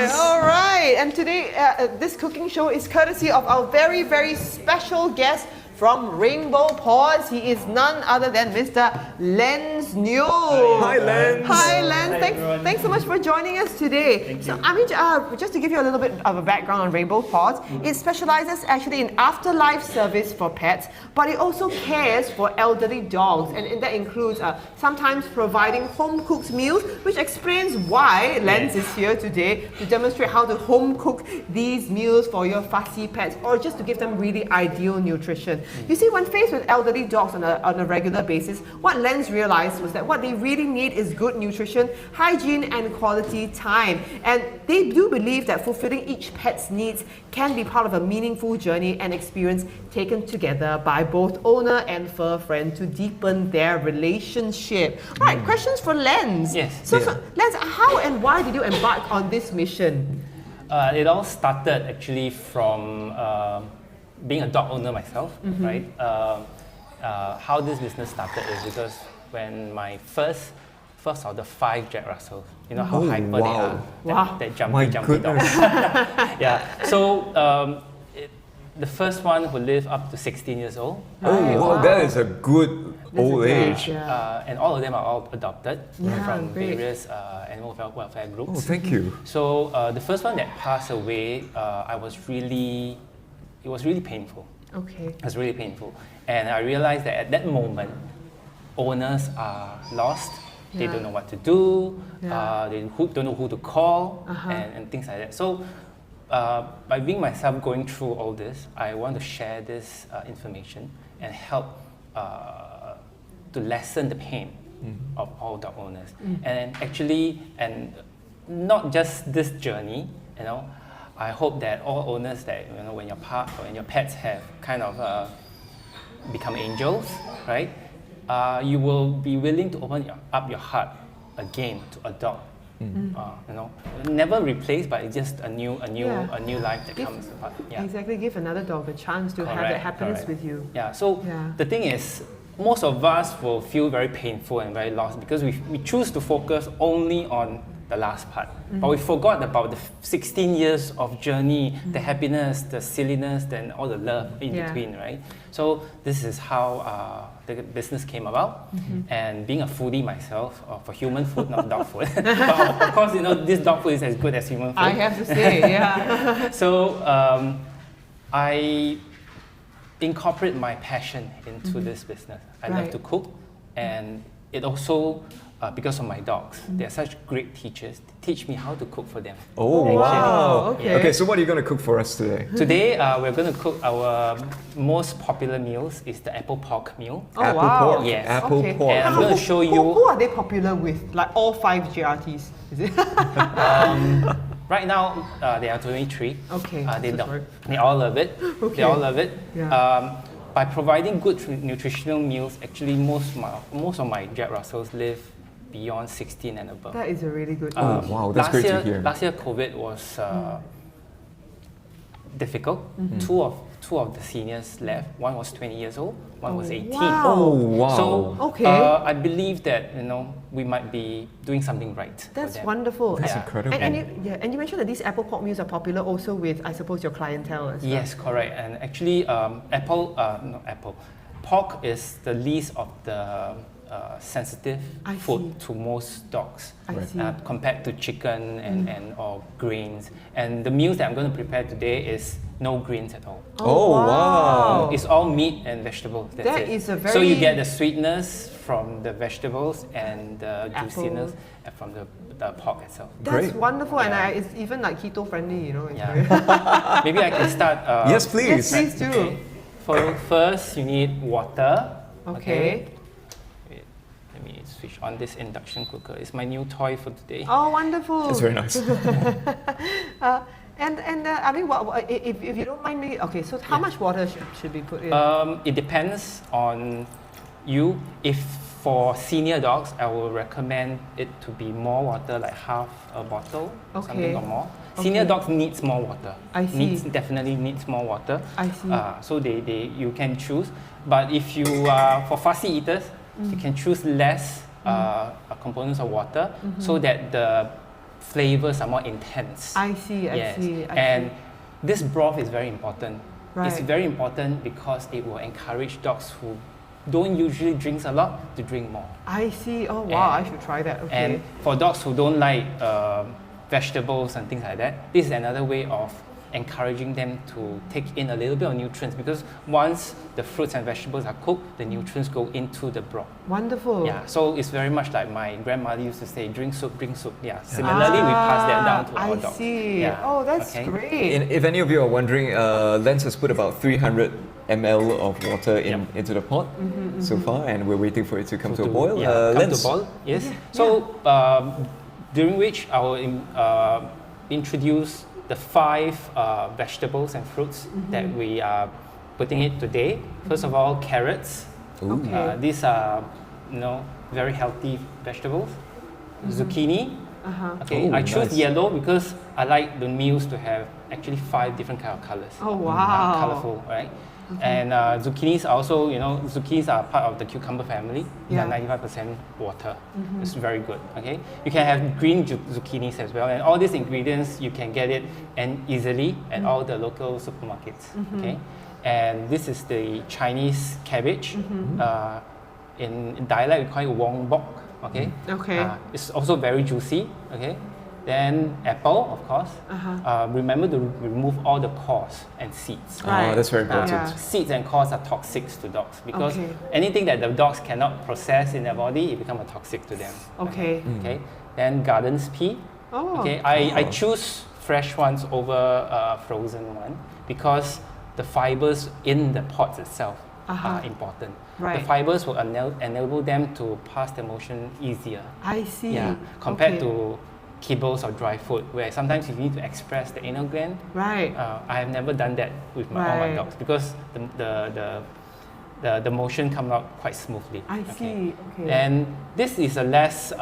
goodness. All right. And today, this cooking show is courtesy of our very, very special guest from Rainbow Paws. He is none other than Mr. Lenz Neo. Hi, Lenz. Hi, Lenz. Thanks so much for joining us today. So, I mean, just to give you a little bit of a background on Rainbow Paws, it specializes actually in afterlife service for pets, but it also cares for elderly dogs, and that includes sometimes providing home-cooked meals, which explains why Lenz is here today to demonstrate how to home-cook these meals for your fussy pets, or just to give them really ideal nutrition. You see, when faced with elderly dogs on a regular basis, what Lenz realized was that what they really need is good nutrition, hygiene, and quality time. And they do believe that fulfilling each pet's needs can be part of a meaningful journey and experience taken together by both owner and fur friend to deepen their relationship. All right, questions for Lenz. Yes. So Lenz, how and why did you embark on this mission? It all started actually from being a dog owner myself, right? How this business started is because when my first of the 5 Jack Russells, you know how hyper they are, that jumpy dogs. Yeah. So the first one who lived up to 16 years old. Wow, that is a good old age. And all of them are all adopted from various animal welfare groups. Oh, thank you. So the first one that passed away, it was really painful. Okay. It was really painful. And I realized that at that moment, owners are lost. They don't know what to do. They don't know who to call and things like that. So by being myself going through all this, I want to share this information and help to lessen the pain of all dog owners. And actually, and not just this journey, you know, I hope that all owners that, you know, when your pets have kind of become angels, right? You will be willing to open up your heart again to adopt. You know, never replace, but it's just a new life that comes apart. Exactly, give another dog a chance to have that happiness with you. So the thing is, most of us will feel very painful and very lost because we choose to focus only on the last part, but we forgot about the 16 years of journey, the happiness, the silliness, then all the love in between, right? So this is how the business came about, and being a foodie myself, for human food, not dog food. But of course, you know, this dog food is as good as human food. I have to say, So I incorporate my passion into this business. I love to cook, and it also, because of my dogs, they're such great teachers. They teach me how to cook for them. Oh, wow. Okay. Okay, so what are you going to cook for us today? Today, we're going to cook our most popular meals is the apple pork meal. Oh, Apple wow. pork. Yes. Apple Okay. pork. And I'm going to show you. Who are they popular with? Like all 5 GRTs, is it? Right now, there are 23. Okay. They all love it. Okay. They all love it. Yeah. By providing good nutritional meals, actually most of my Jack Russells live beyond 16 and above. That is a really good Oh, wow, that's great to hear. Last year, COVID was difficult. Two of the seniors left. One was 20 years old. One was 18. Wow. Oh, wow. So I believe that, you know, we might be doing something right. That's for them. That's Yeah. incredible. And you mentioned that these apple pork meals are popular also with, I suppose, your clientele as well. Yes, correct. And actually, pork is the least of the sensitive food to most dogs compared to chicken and or grains. And the meals that I'm going to prepare today is no grains at all. Oh, wow. It's all meat and vegetables. That's That it. is a So you very- get the sweetness from the vegetables and the juiciness from the pork itself. That's Great. wonderful, and it's even like keto friendly, you know. It's Yeah. very Maybe I can start. Yes, please. Yes, please do. Okay. For first, you need water. Okay. Wait, let me switch on this induction cooker. It's my new toy for today. Oh, wonderful. That's very nice. And I mean, if you don't mind me, okay, so how much water should be put in? It depends on you. If for senior dogs, I will recommend it to be more water, like half a bottle, something or more. Senior dogs needs more water. I see. Definitely needs more water. I see. So you can choose. But if you are for fussy eaters, you can choose less components of water so that the flavors are more intense. I see. And this broth is very important. It's Right. very important because it will encourage dogs who don't usually drink a lot to drink more. I see. Oh wow, I should try that. Okay. And for dogs who don't like vegetables and things like that, this is another way of encouraging them to take in a little bit of nutrients, because once the fruits and vegetables are cooked, the nutrients go into the broth. Wonderful. Yeah, so it's very much like my grandmother used to say, drink soup, drink soup. Yeah, similarly, we pass that down to our dogs. I see. Yeah. Oh, that's Okay. great. And if any of you are wondering, Lenz has put about 300 ml of water into the pot so far, and we're waiting for it to come to a boil. Come Lenz, to boil, yes. So during which I will introduce the 5 vegetables and fruits that we are putting it today. First of all, carrots. Okay. These are very healthy vegetables. Zucchini, Okay, Oh, I choose nice. yellow because I like the meals to have actually 5 different kind of colors. Oh, wow. Colorful, right? And zucchinis are also, zucchinis are part of the cucumber family. They are 95% water. It's very good. Okay, you can have green zucchinis as well, and all these ingredients you can get it and easily at all the local supermarkets. Okay, and this is the Chinese cabbage. In dialect we call it wong bok. Okay. Okay. It's also very juicy. Okay. Then apple, of course. Remember to remove all the cores and seeds. Right. Oh, that's very important. Yeah. Seeds and cores are toxic to dogs because anything that the dogs cannot process in their body, it becomes toxic to them. Okay. Okay. Then gardens pea. Oh. Okay. I choose fresh ones over frozen one because the fibers in the pods itself are important. Right. The fibers will enable them to pass the motion easier. I see. Yeah. Compared to kibbles or dry food, where sometimes you need to express the anal gland. Right. I have never done that with all my Right. dogs because the motion comes out quite smoothly. I see. Okay. And this is a less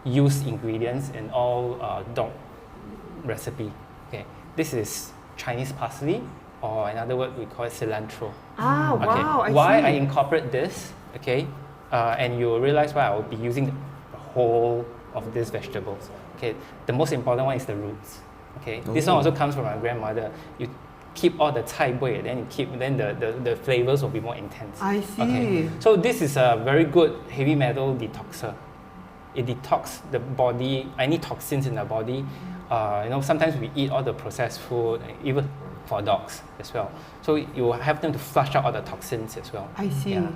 used ingredients in all dog recipe. Okay. This is Chinese parsley, or another word we call it cilantro. Ah, Okay. wow. Why I I see. incorporate this? Okay. And you will realize why I will be using the whole of these vegetables. Okay, the most important one is the roots. Okay, this one also comes from my grandmother. You keep all the cai bui, then the flavors will be more intense. I see. Okay, so this is a very good heavy metal detoxer. It detox the body, any toxins in the body. Sometimes we eat all the processed food, even for dogs as well. So you have them to flush out all the toxins as well. I see. Yeah.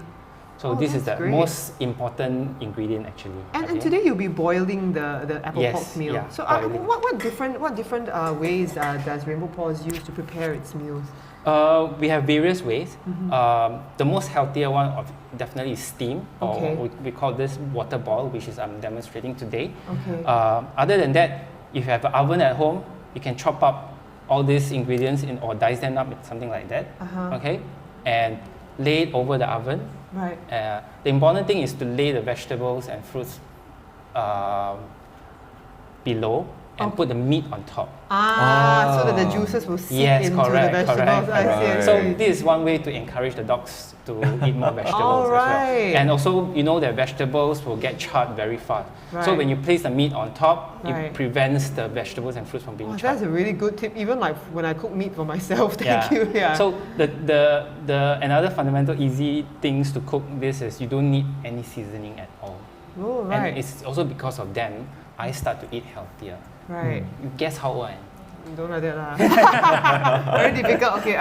So Oh, this is the that's great. most important ingredient actually. And today you'll be boiling the apple Yes, pork meal. yeah, So boiling. what different ways does Rainbow Paws use to prepare its meals? We have various ways. The most healthier one definitely is steam, or Okay. we call this water boil, which is I'm demonstrating today. Okay. Other than that, if you have an oven at home, you can chop up all these ingredients or dice them up, something like that. Okay, and lay it over the oven. Right. The important thing is to lay the vegetables and fruits below and put the meat on top. So that the juices will seep Yes, into correct, the vegetables. correct. I see. So this is one way to encourage the dogs to eat more vegetables as well. Alright. And also, that vegetables will get charred very fast. So Right. when you place the meat on top, Right. it prevents the vegetables and fruits from being Oh, charred. that's a really good tip. Even like when I cook meat for myself, thank you. Yeah. So the another fundamental easy things to cook this is you don't need any seasoning at all. oh, right. And it's also because of them I start to eat healthier. Right. You guess how old I am? Don't like that lah. Very difficult. Okay.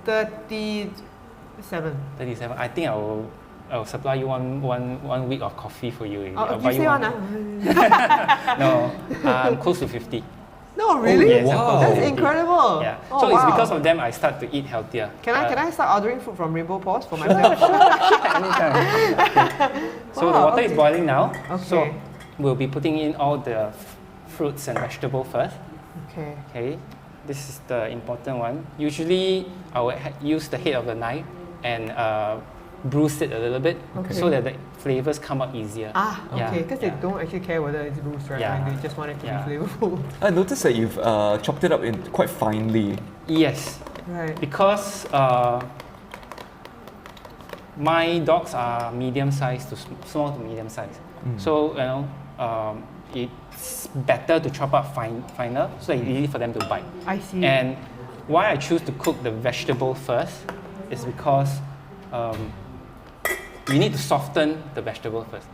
37. 37. I think I will supply you one week of coffee for you. Oh, I'll you buy say one. one ah? No, I'm close to 50. No, really? yes, I'm wow. close to That's 50. incredible. Yeah. Oh, So it's wow. because of them I start to eat healthier. Can I start ordering food from Rainbow Paws for myself? Anytime. Okay. So the Wow, water is boiling now. Okay. So we'll be putting in all the fruits and vegetables first. Okay. Okay. This is the important one. Usually I will use the head of the knife and bruise it a little bit so that the flavors come out easier. Okay. Because they Yeah. don't actually care whether it's loose, right? Yeah. They just want it to Yeah. be flavorful. I noticed that you've chopped it up in quite finely. Yes, Right. because my dogs are medium sized to small to medium size. So it's better to chop up finer so it's easy for them to bite. I see. And why I choose to cook the vegetable first is because we need to soften the vegetable first.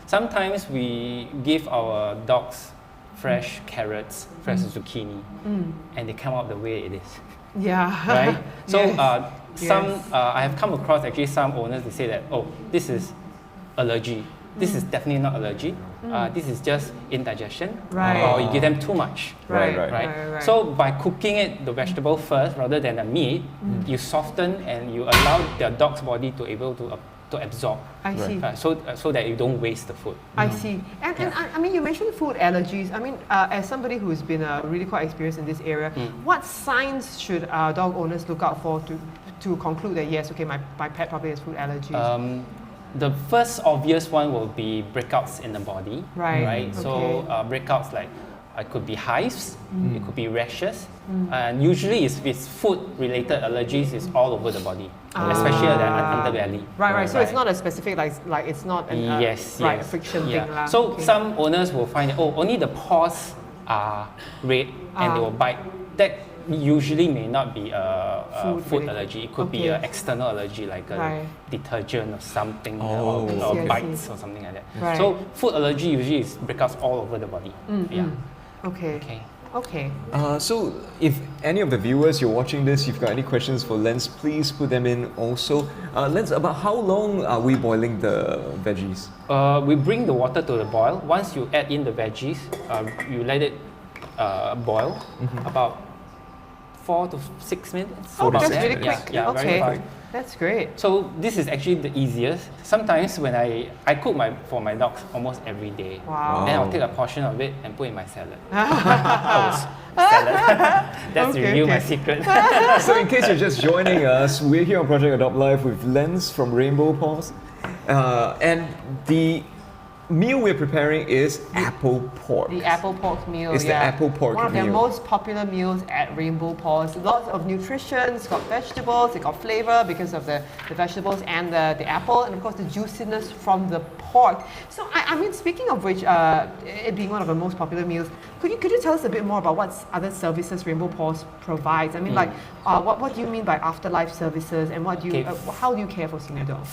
Sometimes we give our dogs fresh carrots, fresh zucchini, and they come out the way it is, Yeah. right? So Yes. I have come across actually some owners, they say that, oh, this is allergy. This is definitely not allergy. This is just indigestion, Right. or you give them too much. Right. Right. So by cooking the vegetable first rather than the meat, you soften and you allow the dog's body to able to absorb, I see. so that you don't waste the food. I see. And I mean, you mentioned food allergies. I mean, as somebody who's been really quite experienced in this area, what signs should dog owners look out for to conclude that yes, okay, my pet probably has food allergies? the first obvious one will be breakouts in the body. Right. So breakouts like it could be hives, it could be rashes, and usually if it's food-related allergies, it's all over the body, especially at the underbelly. Right. So it's not a specific like it's not an friction thing lah. So some owners will find that only the paws are red and they will bite. That usually may not be a food allergy. It could be an external allergy like a detergent or something, or bites or something like that. Right. So food allergy usually is breakouts all over the body. Okay. So if any of the viewers you're watching this, you've got any questions for Lenz, please put them in also. Lenz, about how long are we boiling the veggies? We bring the water to the boil. Once you add in the veggies, you let it boil about 4 to 6 minutes. That's really quick. Very fast. That's great. So this is actually the easiest. Sometimes when I cook for my dogs almost every day. Wow. Then I'll take a portion of it and put in my salad. Salad. That's reveal my secret. So in case you're just joining us, we're here on Project Adopt Live with Lenz from Rainbow Paws. And the meal we're preparing is apple pork. The apple pork meal. It's the apple pork meal. One of their most popular meals at Rainbow Paws. Lots of nutrition. It's got vegetables. It's got flavor because of the vegetables and the apple, and of course the juiciness from the pork. So I mean, speaking of which, it being one of the most popular meals, could you tell us a bit more about what other services Rainbow Paws provides? I mean, what do you mean by afterlife services, and what do you how do you care for senior dogs?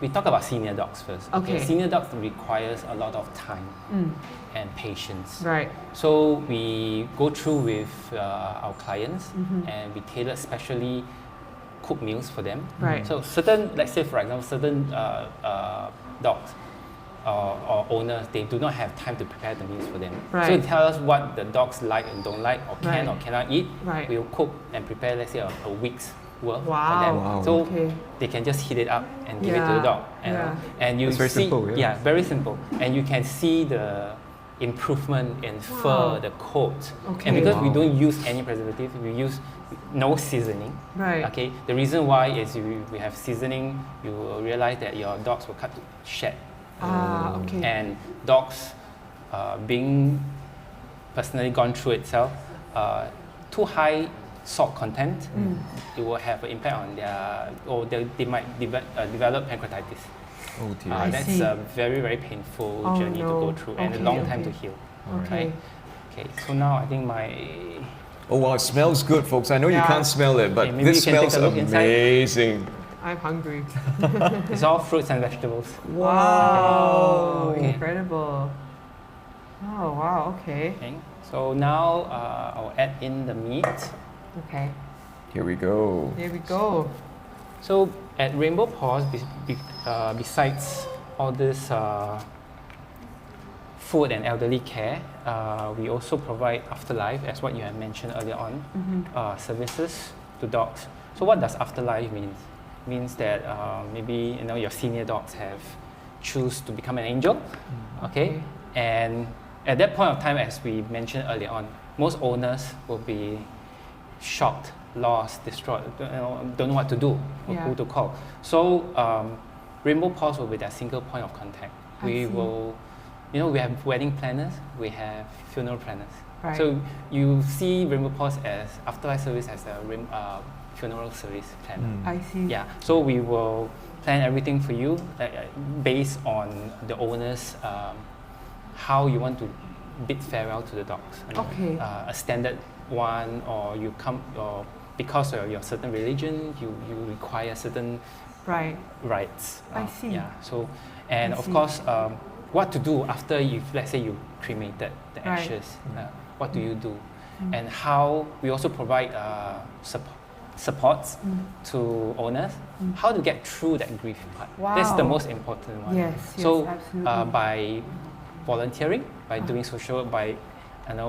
We talk about senior dogs first. Okay. Senior dogs requires a lot of time and patience. Right. So we go through with our clients and we tailor specially cooked meals for them. Right. So let's say for example, certain dogs or owners, they do not have time to prepare the meals for them. Right. So they tell us what the dogs like and don't like, or can or cannot eat. Right. We'll cook and prepare, let's say, a week's worth Wow. for them. Wow. So they can just heat it up and give it to the dog. And you It's very see, simple, very simple. And you can see the improvement in fur, the coat. Okay. And because we don't use any preservative, we use no seasoning. Right. Okay. The reason why is we have seasoning, you will realize that your dogs will cut to shed. Okay. And dogs, being personally gone through itself, too high salt content, it will have an impact on they might develop pancreatitis. Oh dear. That's a very, very painful journey to go through and a long time to heal. Okay. Okay, so now I think Oh wow, it smells good, folks. I know you can't smell it, but maybe this you can take smells a look inside. amazing. I'm hungry. it's all fruits and vegetables. Wow. Okay. Incredible. Oh wow. Okay. Okay, so now I'll add in the meat. Okay. Here we go. Here we go. So at Rainbow Paws, besides all this food and elderly care, we also provide afterlife, as what you have mentioned earlier on, services to dogs. So what does afterlife mean? It means that maybe your senior dogs have choose to become an angel, okay? And at that point of time, as we mentioned earlier on, most owners will be shocked, lost, distraught, don't know what to do, who to call. So Rainbow Paws will be their single point of contact. We will, we have wedding planners, we have funeral planners. Right. So you see Rainbow Paws as afterlife service as a funeral service planner. I see. Yeah. So we will plan everything for you based on the owner's how you want to bid farewell to the dogs. Okay. A standard one, or you come, or because of your certain religion, you require certain rights. I see. Yeah. So, and of course, what to do after let's say you cremated the ashes. What do you do? And how we also provide supports to owners. How to get through that grief part. Wow. That's the most important one. Yes. So absolutely. by volunteering, by doing social work, by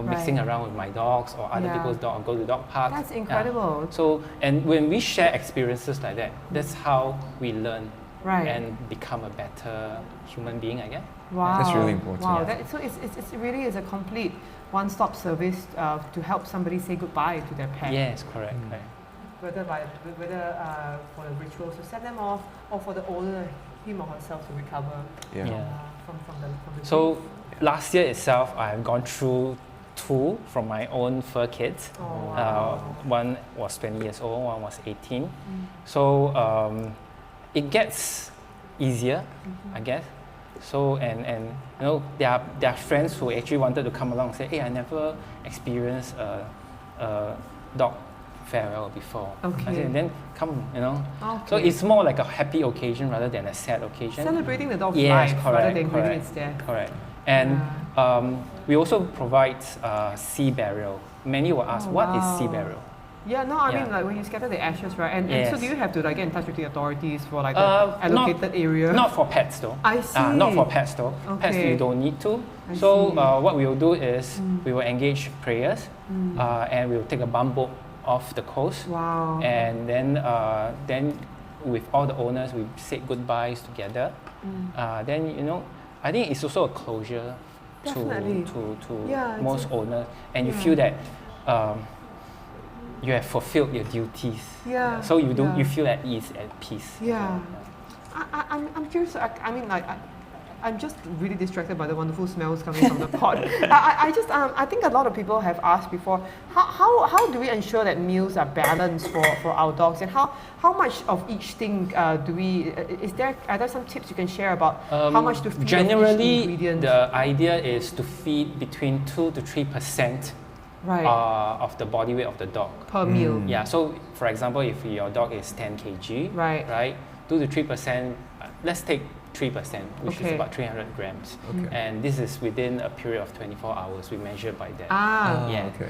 mixing around with my dogs or other people's dogs, or go to dog parks. That's incredible. So, and when we share experiences like that, that's how we learn and become a better human being, I guess. Wow. That's really important. Wow. So it's really is a complete one-stop service to help somebody say goodbye to their pet. Yes, correct. Correct. Whether for the rituals to send them off, or for the owner him or herself to recover Yeah. from the So last year itself, I've gone through 2 from my own fur kids. One was 20 years old, one was 18. So it gets easier, I guess. So and you know there are friends who actually wanted to come along and say, hey, I never experienced a dog farewell before. Okay. I said, then come, you know. Okay. So it's more like a happy occasion rather than a sad occasion. Celebrating the dog's Yes, life correct, rather than grieving correct, its death. Correct. And we also provide sea burial. Many will ask, what is sea burial? Yeah, no, I mean Yeah. like when you scatter the ashes, right? And so Yes. do you have to like get in touch with the authorities for like the allocated area? Not for pets though. I see. Not for pets though. Pets Okay. you don't need to. I So see. what we will do is we will engage prayers and we will take a bumboat off the coast. Wow. And then with all the owners we said goodbyes together. Then you know I think it's also a closure Definitely. to Yeah, most owners, and you feel that you have fulfilled your duties. Yeah. So you don't yeah. you feel at ease, at peace. Yeah. I'm curious. I mean, like, I'm just really distracted by the wonderful smells coming from the pot. I think a lot of people have asked before, how do we ensure that meals are balanced for our dogs, and how much of each thing do we? Are there some tips you can share about how much to feed of each Generally, ingredient? the idea is to feed between 2 to 3% Right. of the body weight of the dog. Per meal. Yeah. So, for example, if your dog is 10 kg, Right. 2 to 3%. Let's take 3%, which is Okay. about 300 grams. Okay. And this is within a period of 24 hours. We measure by that. Yeah. okay.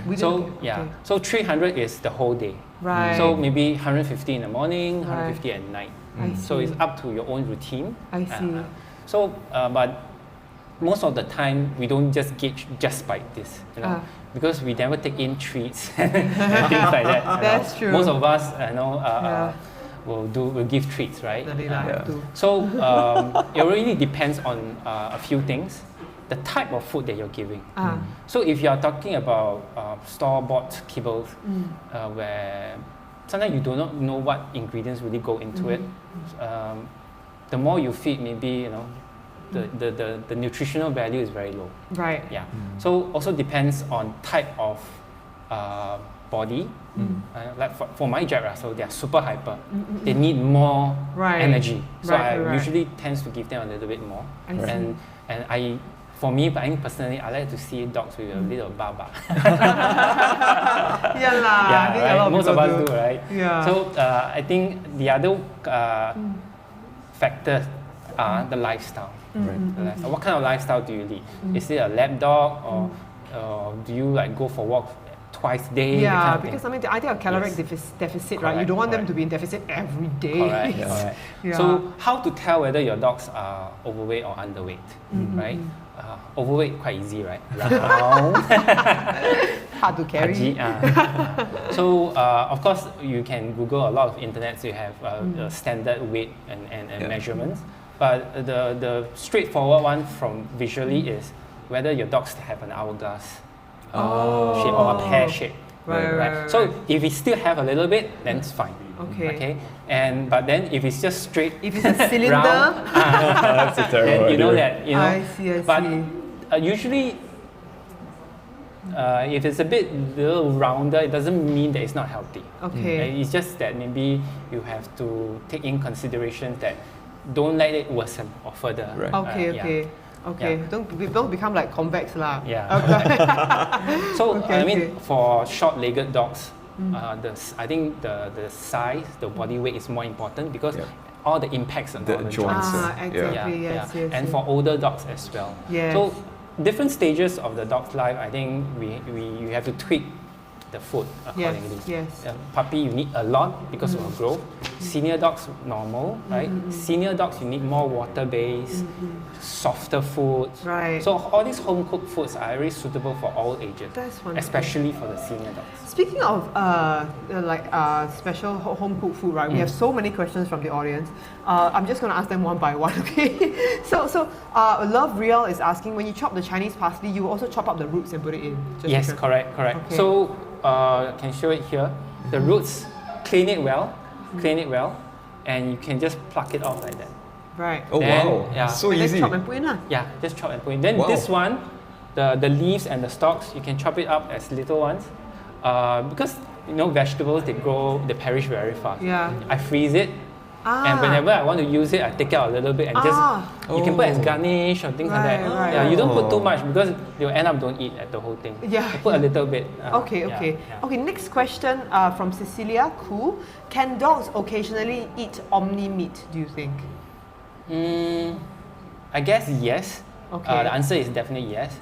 So 300 is the whole day. Right. So maybe 150 in the morning, 150 at night. I So it's see. up to your own routine. I see. But most of the time we don't just gauge just by this, you know, because we never take in treats and things like that. you That's know. true. Most of us, will give treats, right? Yeah. So it really depends on a few things. The type of food that you're giving. So if you are talking about store-bought kibbles, where sometimes you do not know what ingredients really go into it, the more you feed, maybe you know, the nutritional value is very low. Right. Yeah. So also depends on type of body. Like for my Jack Russell, they are super hyper. They need more energy. So I usually tends to give them a little bit more. For me, I think personally, I like to see dogs with a little baba. Most of us do, right? Yeah. So I think the other factors are the lifestyle. The lifestyle. What kind of lifestyle do you lead? Is it a lap dog, or do you like go for walks twice a day? Yeah, kind of because thing? I mean the idea of caloric deficit, right? You don't want them to be in deficit every day. Correct, correct. Yeah. So how to tell whether your dogs are overweight or underweight, right? Overweight quite easy, right? Round. Hard to carry. Haji, so of course you can Google a lot of internet. So you have standard weight and measurements. But the straightforward one from visually is whether your dogs have an hourglass shape or a pear shape. Right. So if it still have a little bit, then it's fine. Okay. But then if it's just straight, If it's a cylinder, round, That's a terrible then you know idea. that, you know. I see. But usually, if it's a bit little rounder, it doesn't mean that it's not healthy. Okay. It's just that maybe you have to take in consideration that don't let it worsen or further. Right. Okay. Yeah. Don't become like convex lah. Yeah. Okay. So Okay, I mean, okay. for short-legged dogs, I think the size, the body weight is more important because all the impacts on The all the joints. joints. Exactly. Yes. And for older dogs as well. Yes. So different stages of the dog's life, I think you have to tweak the food accordingly. Yes. Puppy, you need a lot because of growth. Senior dogs, normal, right? Senior dogs, you need more water-based, softer foods. Right. So all these home-cooked foods are very suitable for all ages, That's wonderful. especially for the senior dogs. Speaking of special home cooked food, right? We have so many questions from the audience. I'm just going to ask them one by one, okay? So Love Real is asking, when you chop the Chinese parsley, you also chop up the roots and put it in. Just Yes, because- correct. Okay. So can show it here. The roots, clean it well, and you can just pluck it off like that. Right. Oh Then, wow, yeah. so And then easy. chop and put in lah. Yeah, just chop and put in. Then Wow. this one, the leaves and the stalks, you can chop it up as little ones. Because vegetables they perish very fast. Yeah. I freeze it, and whenever I want to use it, I take out a little bit and just you can put as garnish or things like that. Right, Yeah, you don't put too Oh. much because you'll end up don't eat at the whole thing. Yeah. You put a little bit. Okay. Okay, next question from Cecilia Koo. Can dogs occasionally eat omni meat, do you think? I guess yes. Okay. The answer is definitely yes,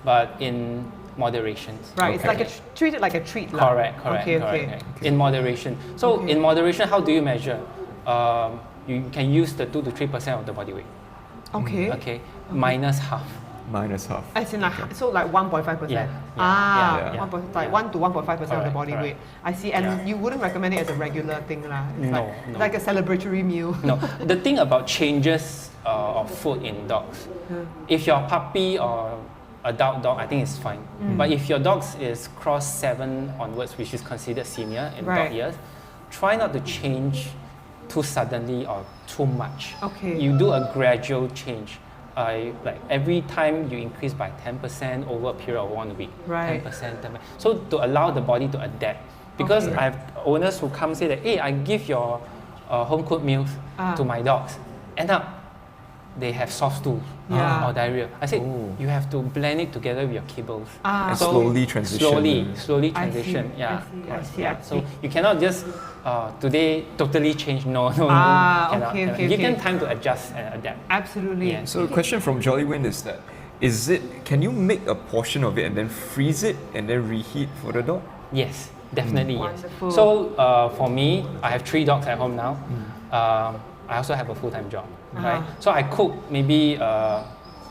but in moderation. Right, it's like treat it like a treat. lah. Correct. Okay. In moderation. So Okay. in moderation, how do you measure? You can use the 2 to 3% of the body weight. Okay. Okay. Minus half. Minus half. As in like, so like 1.5%. Yeah, yeah. 1 to 1.5% of the Correct, body correct. weight. I see, and Yeah. you wouldn't recommend it as a regular thing lah. It's No, like, no. like a celebratory meal. No, the thing about changes of food in dogs, if you're a puppy or adult dog, I think it's fine. But if your dog is cross 7 onwards, which is considered senior in Right. dog years, try not to change too suddenly or too much. Okay. You do a gradual change. Like every time you increase by 10% over a period of 1 week. Right. 10%. So to allow the body to adapt. Because Okay. I have owners who come say that, hey, I give your home cooked meals to my dogs. End up, they have soft stool Yeah. or diarrhea. I said, Oh. you have to blend it together with your kibbles. And slowly transition. Slowly I see, transition. I Yeah. see, I correct, see, yeah. I So see. you cannot just today totally change. No. Okay, Give them okay. time to adjust and adapt. Absolutely. Yeah. So a question from Jolly Wind is that, can you make a portion of it and then freeze it and then reheat for the dog? Yes, definitely yes. Wonderful. So for me, I have 3 dogs at home now. I also have a full-time job, right? So I cook maybe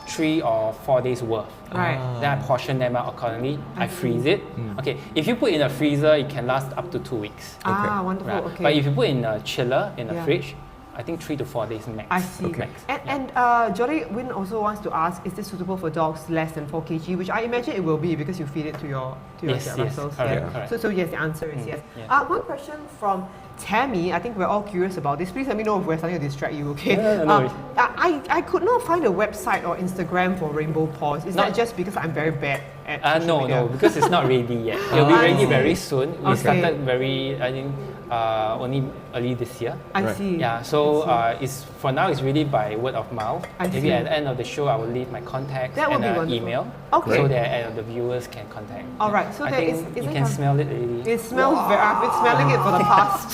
3 or 4 days worth. Right. Then I portion them out accordingly. I freeze it. Okay, if you put in a freezer, it can last up to 2 weeks. Wonderful. Right? Okay. But if you put in a chiller, in a Yeah. fridge, I think 3 to 4 days max. I see. Max. And Jolly Win also wants to ask, is this suitable for dogs less than 4 kg? Which I imagine it will be because you feed it to your Yes, Jack yes, Russells. correct, yeah. correct. So yes, the answer is yes. yeah. One question from Tammy, I think we're all curious about this. Please let me know if we're starting to distract you, okay? No, no worries. I could not find a website or Instagram for Rainbow Paws. Is that Not- just because I'm very bad at social No, media? because it's not ready yet. It'll be I ready see. very soon. We Okay. started only early this year. I Right. see. Yeah, so it's for now it's really by word of mouth. I Maybe see. at the end of the show, I will leave my contacts That would and be an wonderful. email, Okay. so that the viewers can contact. All right, so I there think is- you isn't can there- smell it already. It smells very. I've been smelling it for the past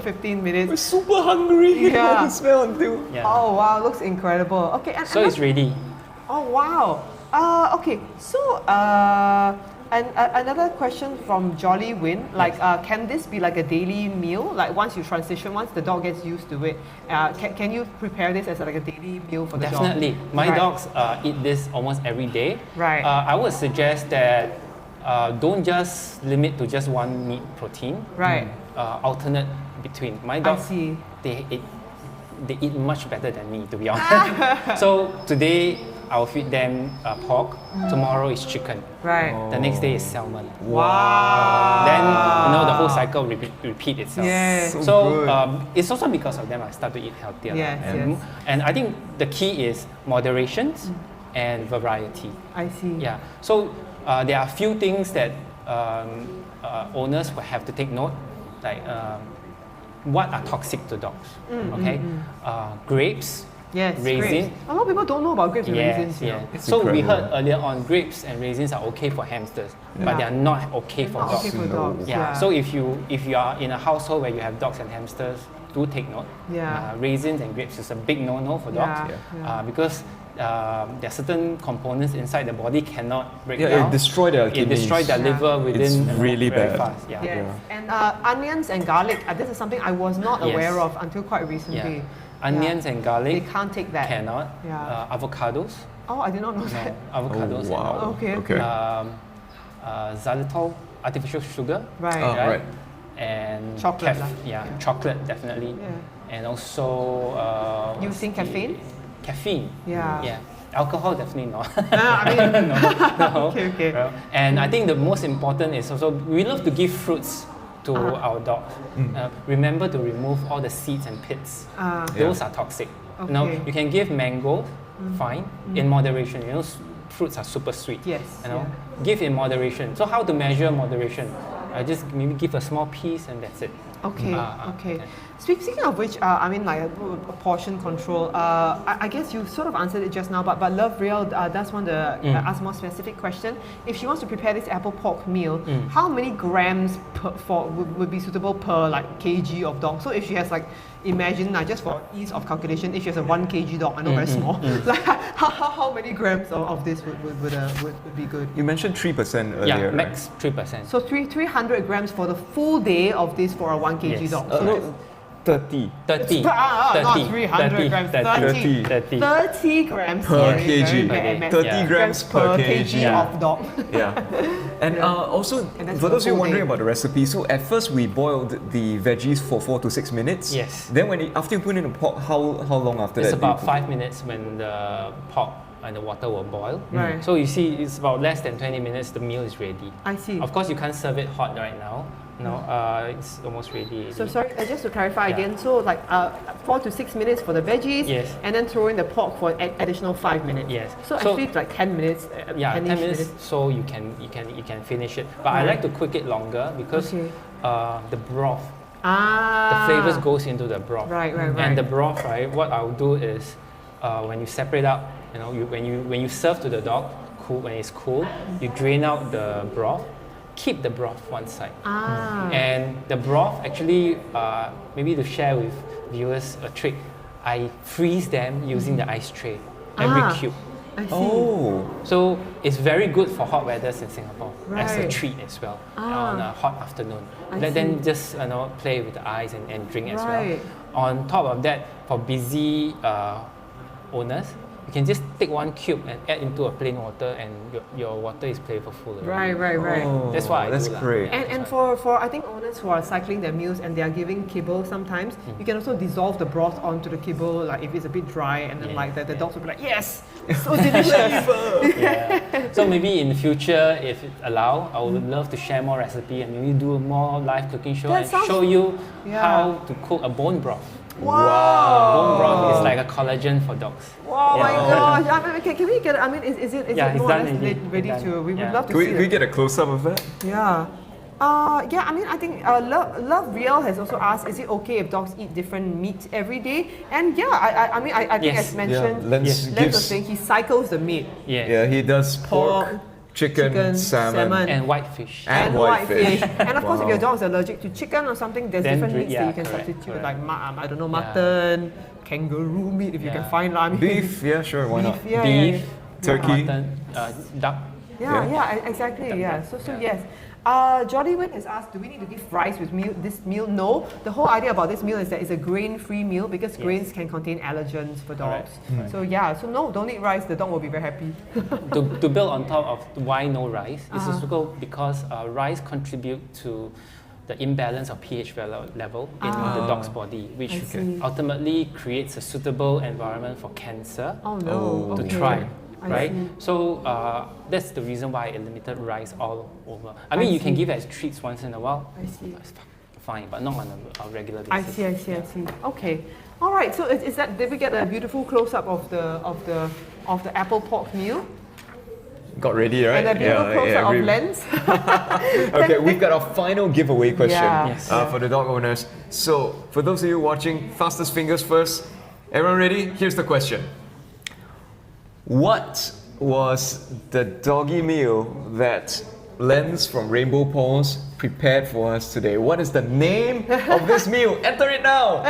15 We're minutes. super hungry. Yeah. I can smell until. Yeah. Oh wow, looks incredible. Okay, and So it's ready. Oh wow. Okay, so another question from Jolly Win. Like, can this be like a daily meal? Like once you transition, once the dog gets used to it, can you prepare this as like a daily meal for the dog? Definitely. My Right. dogs eat this almost every day. Right. I would suggest that don't just limit to just one meat protein. Right. Alternate between. My I dogs, see. they eat much better than me, to be honest. So today I'll feed them pork. Tomorrow is chicken. Right. The next day is salmon. Wow. Then the whole cycle repeat itself. Yes. So good. It's also because of them I start to eat healthier. Yes, and, yes. and I think the key is moderation and variety. I see. Yeah. So there are a few things that owners will have to take note, like what are toxic to dogs. Okay, grapes. Yes. Raisin. Grapes. A lot of people don't know about grapes and raisins. You know. It's So we incredible. heard earlier on grapes and raisins are okay for hamsters, Yeah. but they are not okay for Not dogs. okay for No. dogs. Yeah. So if you are in a household where you have dogs and hamsters, do take note. Yeah. Raisins and grapes is a big no-no for dogs Yeah. because there are certain components inside the body cannot break Yeah, down. it destroyed their It kidneys. destroys their Yeah. liver within It's really very bad. fast. Yeah. Yes. And onions and garlic. This is something I was not Yes. aware of until quite recently. Yeah. Onions and They garlic can't take that. cannot. Yeah. Avocados. Oh, I did not know No, that. avocados. Oh, wow. Okay. Okay. Xylitol, artificial sugar. Right. Oh, right. And Chocolate lah. yeah, chocolate definitely. Yeah. And also Using caffeine? Caffeine. Yeah. Yeah. Alcohol definitely not. I mean, no. Okay, okay. And I think the most important is also we love to give fruits to our dogs. Remember to remove all the seeds and pits. Those are toxic. You know, Okay. you can give mango, fine, in moderation. You know, fruits are super sweet. Yes, You know, give in moderation. So how to measure moderation? I just maybe give a small piece and that's it. Okay, okay. okay. Speaking of which, I mean, like a portion control. I guess you sort of answered it just now, but Love Real does want to ask a more specific question. If she wants to prepare this apple pork meal, how many grams would be suitable per like kg of dog? So if she has like, imagine just for ease of calculation, if she has a 1 kg dog, I know very small, like how many grams of this would be good? You mentioned 3% earlier. Yeah, max 3%. So 300 grams for the full day of this for a 1 kg Yes. dog. No, 30 30. Not 300 grams, 30. 30. 30 grams per sorry, kg. very bad math. 30 Yeah. grams per kg. Yeah. of dog. Yeah. And also, And that's for for those the of you whole wondering day. about the recipe, so at first we boiled the veggies for 4 to 6 minutes. Yes. Then after you put it in the pot, how long after It's that? about 5 minutes when the pork and the water will boil. Right. So you see, it's about less than 20 minutes, the meal is ready. I see. Of course, you can't serve it hot right now. No, it's almost ready. So sorry, just to clarify Yeah. again, so like 4 to 6 minutes for the veggies, Yes. and then throw in the pork for additional 5 minutes. Yes. So So- actually it's like 10 minutes. Yeah, 10 10-ish minutes, so you can finish it. But I Right. like to cook it longer because Okay. the broth, Ah. the flavors goes into the broth. Right, right, right. And the broth, right? What I'll do is when you separate out, you know, when you serve to the dog, when it's cool, you drain out the broth. Keep the broth one side. Ah. And the broth actually, maybe to share with viewers a trick, I freeze them using the ice tray, every Ah. cube. I see. Oh, So it's very good for hot weathers in Singapore as a Right. treat as well Ah. on a hot afternoon. I Let see. them just play with the ice and drink as Right. well. On top of that, for busy owners, you can just take 1 cube and add into a plain water, and your water is flavorful already. Right. oh, That's what I that's do lah. great. And for I think owners who are cycling their meals and they are giving kibble sometimes, you can also dissolve the broth onto the kibble, like if it's a bit dry, and then Yeah, like the yeah. dogs will be like, yes, so delicious. Yeah. So maybe in the future, if it allow, I would love to share more recipe and maybe do a more live cooking show That and sounds- show you Yeah. how to cook a bone broth. Wow. Bone broth is like a collagen for dogs. Oh my Yeah. gosh! I mean, can we get? I mean, is it Yeah, more it's or done less already. ready It's to? done. We would Yeah. love to Can see we it. get a close-up of that? Yeah. Yeah, I mean, I think Love Real has also asked, is it okay if dogs eat different meat every day? And yeah, I mean, I think Yes. as mentioned, Lenz Yes. Lenz gives. was saying he cycles the meat. Yeah. Yeah, he does pork, Pork, chicken, salmon. And whitefish. And white fish. And of course, if Wow. your dog is allergic to chicken or something, there's Then different meats that yeah, you can correct, substitute, correct. like I don't know, mutton, kangaroo meat if you can Yeah. find. I mean, Beef, yeah, sure, why not? yeah, Beef, Turkey. mutton, duck. Yeah, exactly. Yeah. So yes. Jolly Win has asked, do we need to give rice with this meal? No. The whole idea about this meal is that it's a grain-free meal because grains can contain allergens for dogs. Correct. So yeah, so no, don't eat rice. The dog will be very happy. To build on top of why no rice, Uh-huh. is also because rice contribute to the imbalance of pH level in the dog's body, which I see. ultimately creates a suitable environment for cancer Oh no. to okay. thrive. I Right, see. so that's the reason why I limited rice all over. I mean, you can see. give it as treats once in a while. I see. It's fine, but not on a regular I basis. see. Okay. All right. So is that? Did we get a beautiful close-up of the apple pork meal Got ready, right? and a beautiful close-up of Lenz? Okay, we've got our final giveaway question Yeah. Yes. for the dog owners. So, for those of you watching, fastest fingers first. Everyone ready? Here's the question. What was the doggy meal that Lenz from Rainbow Paws prepared for us today? What is the name of this meal? Enter it now!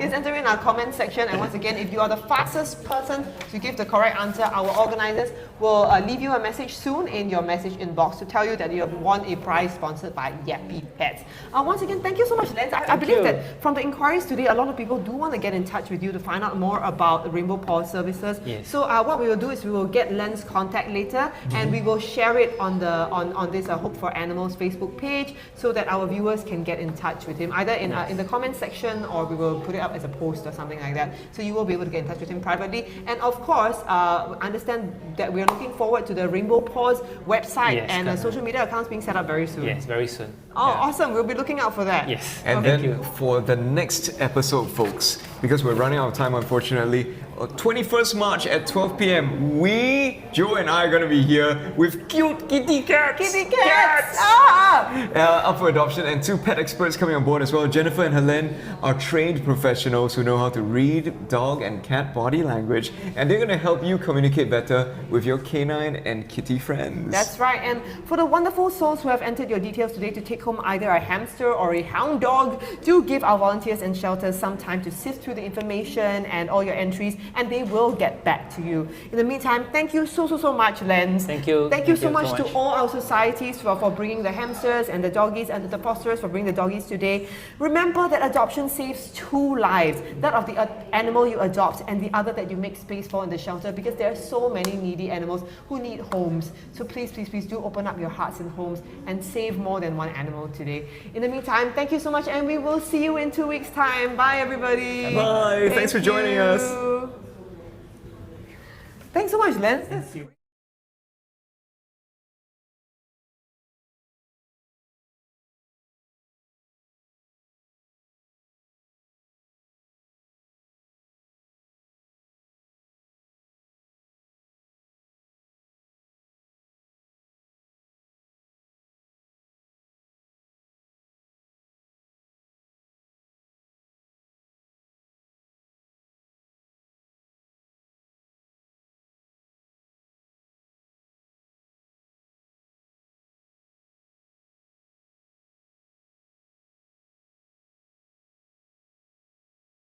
Is enter in our comment section, and once again, if you are the fastest person to give the correct answer, our organizers will leave you a message soon in your message inbox to tell you that you have won a prize sponsored by Yappy Pets. Once again, thank you so much, Lenz. I believe you. that from the inquiries today, a lot of people do want to get in touch with you to find out more about the Rainbow Paws services. Yes. So what we will do is we will get Lenz's contact later, and we will share it on this Hope for Animals Facebook page so that our viewers can get in touch with him either in the comment section, or we will put it up as a post or something like that. So you will be able to get in touch with him privately. And of course, understand that we're you're looking forward to the Rainbow Paws website Yes, and correct. social media accounts being set up very soon. Yes, very soon. Oh, awesome. We'll be looking out for that. Yes. And Thank then you. for the next episode, folks, because we're running out of time, unfortunately, 21st March at 12 p.m., Joe and I are going to be here with cute kitty cats. Kitty cats! Ah! Up for adoption, and 2 pet experts coming on board as well. Jennifer and Helen are trained professionals who know how to read dog and cat body language, and they're going to help you communicate better with your canine and kitty friends. That's right. And for the wonderful souls who have entered your details today to take home either a hamster or a hound dog, do give our volunteers and shelters some time to sift through the information and all your entries, and they will get back to you. In the meantime, thank you so much, Lenz. Thank you. Thank you so much to all our societies for bringing the hamsters and the doggies, and to the fosterers for bringing the doggies today. Remember that adoption saves 2 lives, that of the animal you adopt and the other that you make space for in the shelter, because there are so many needy animals who need homes. So please do open up your hearts and homes and save more than 1 animal today. In the meantime, thank you so much, and we will see you in 2 weeks' time. Bye, everybody. Bye. Thanks for joining us. Thanks so much, Lenz.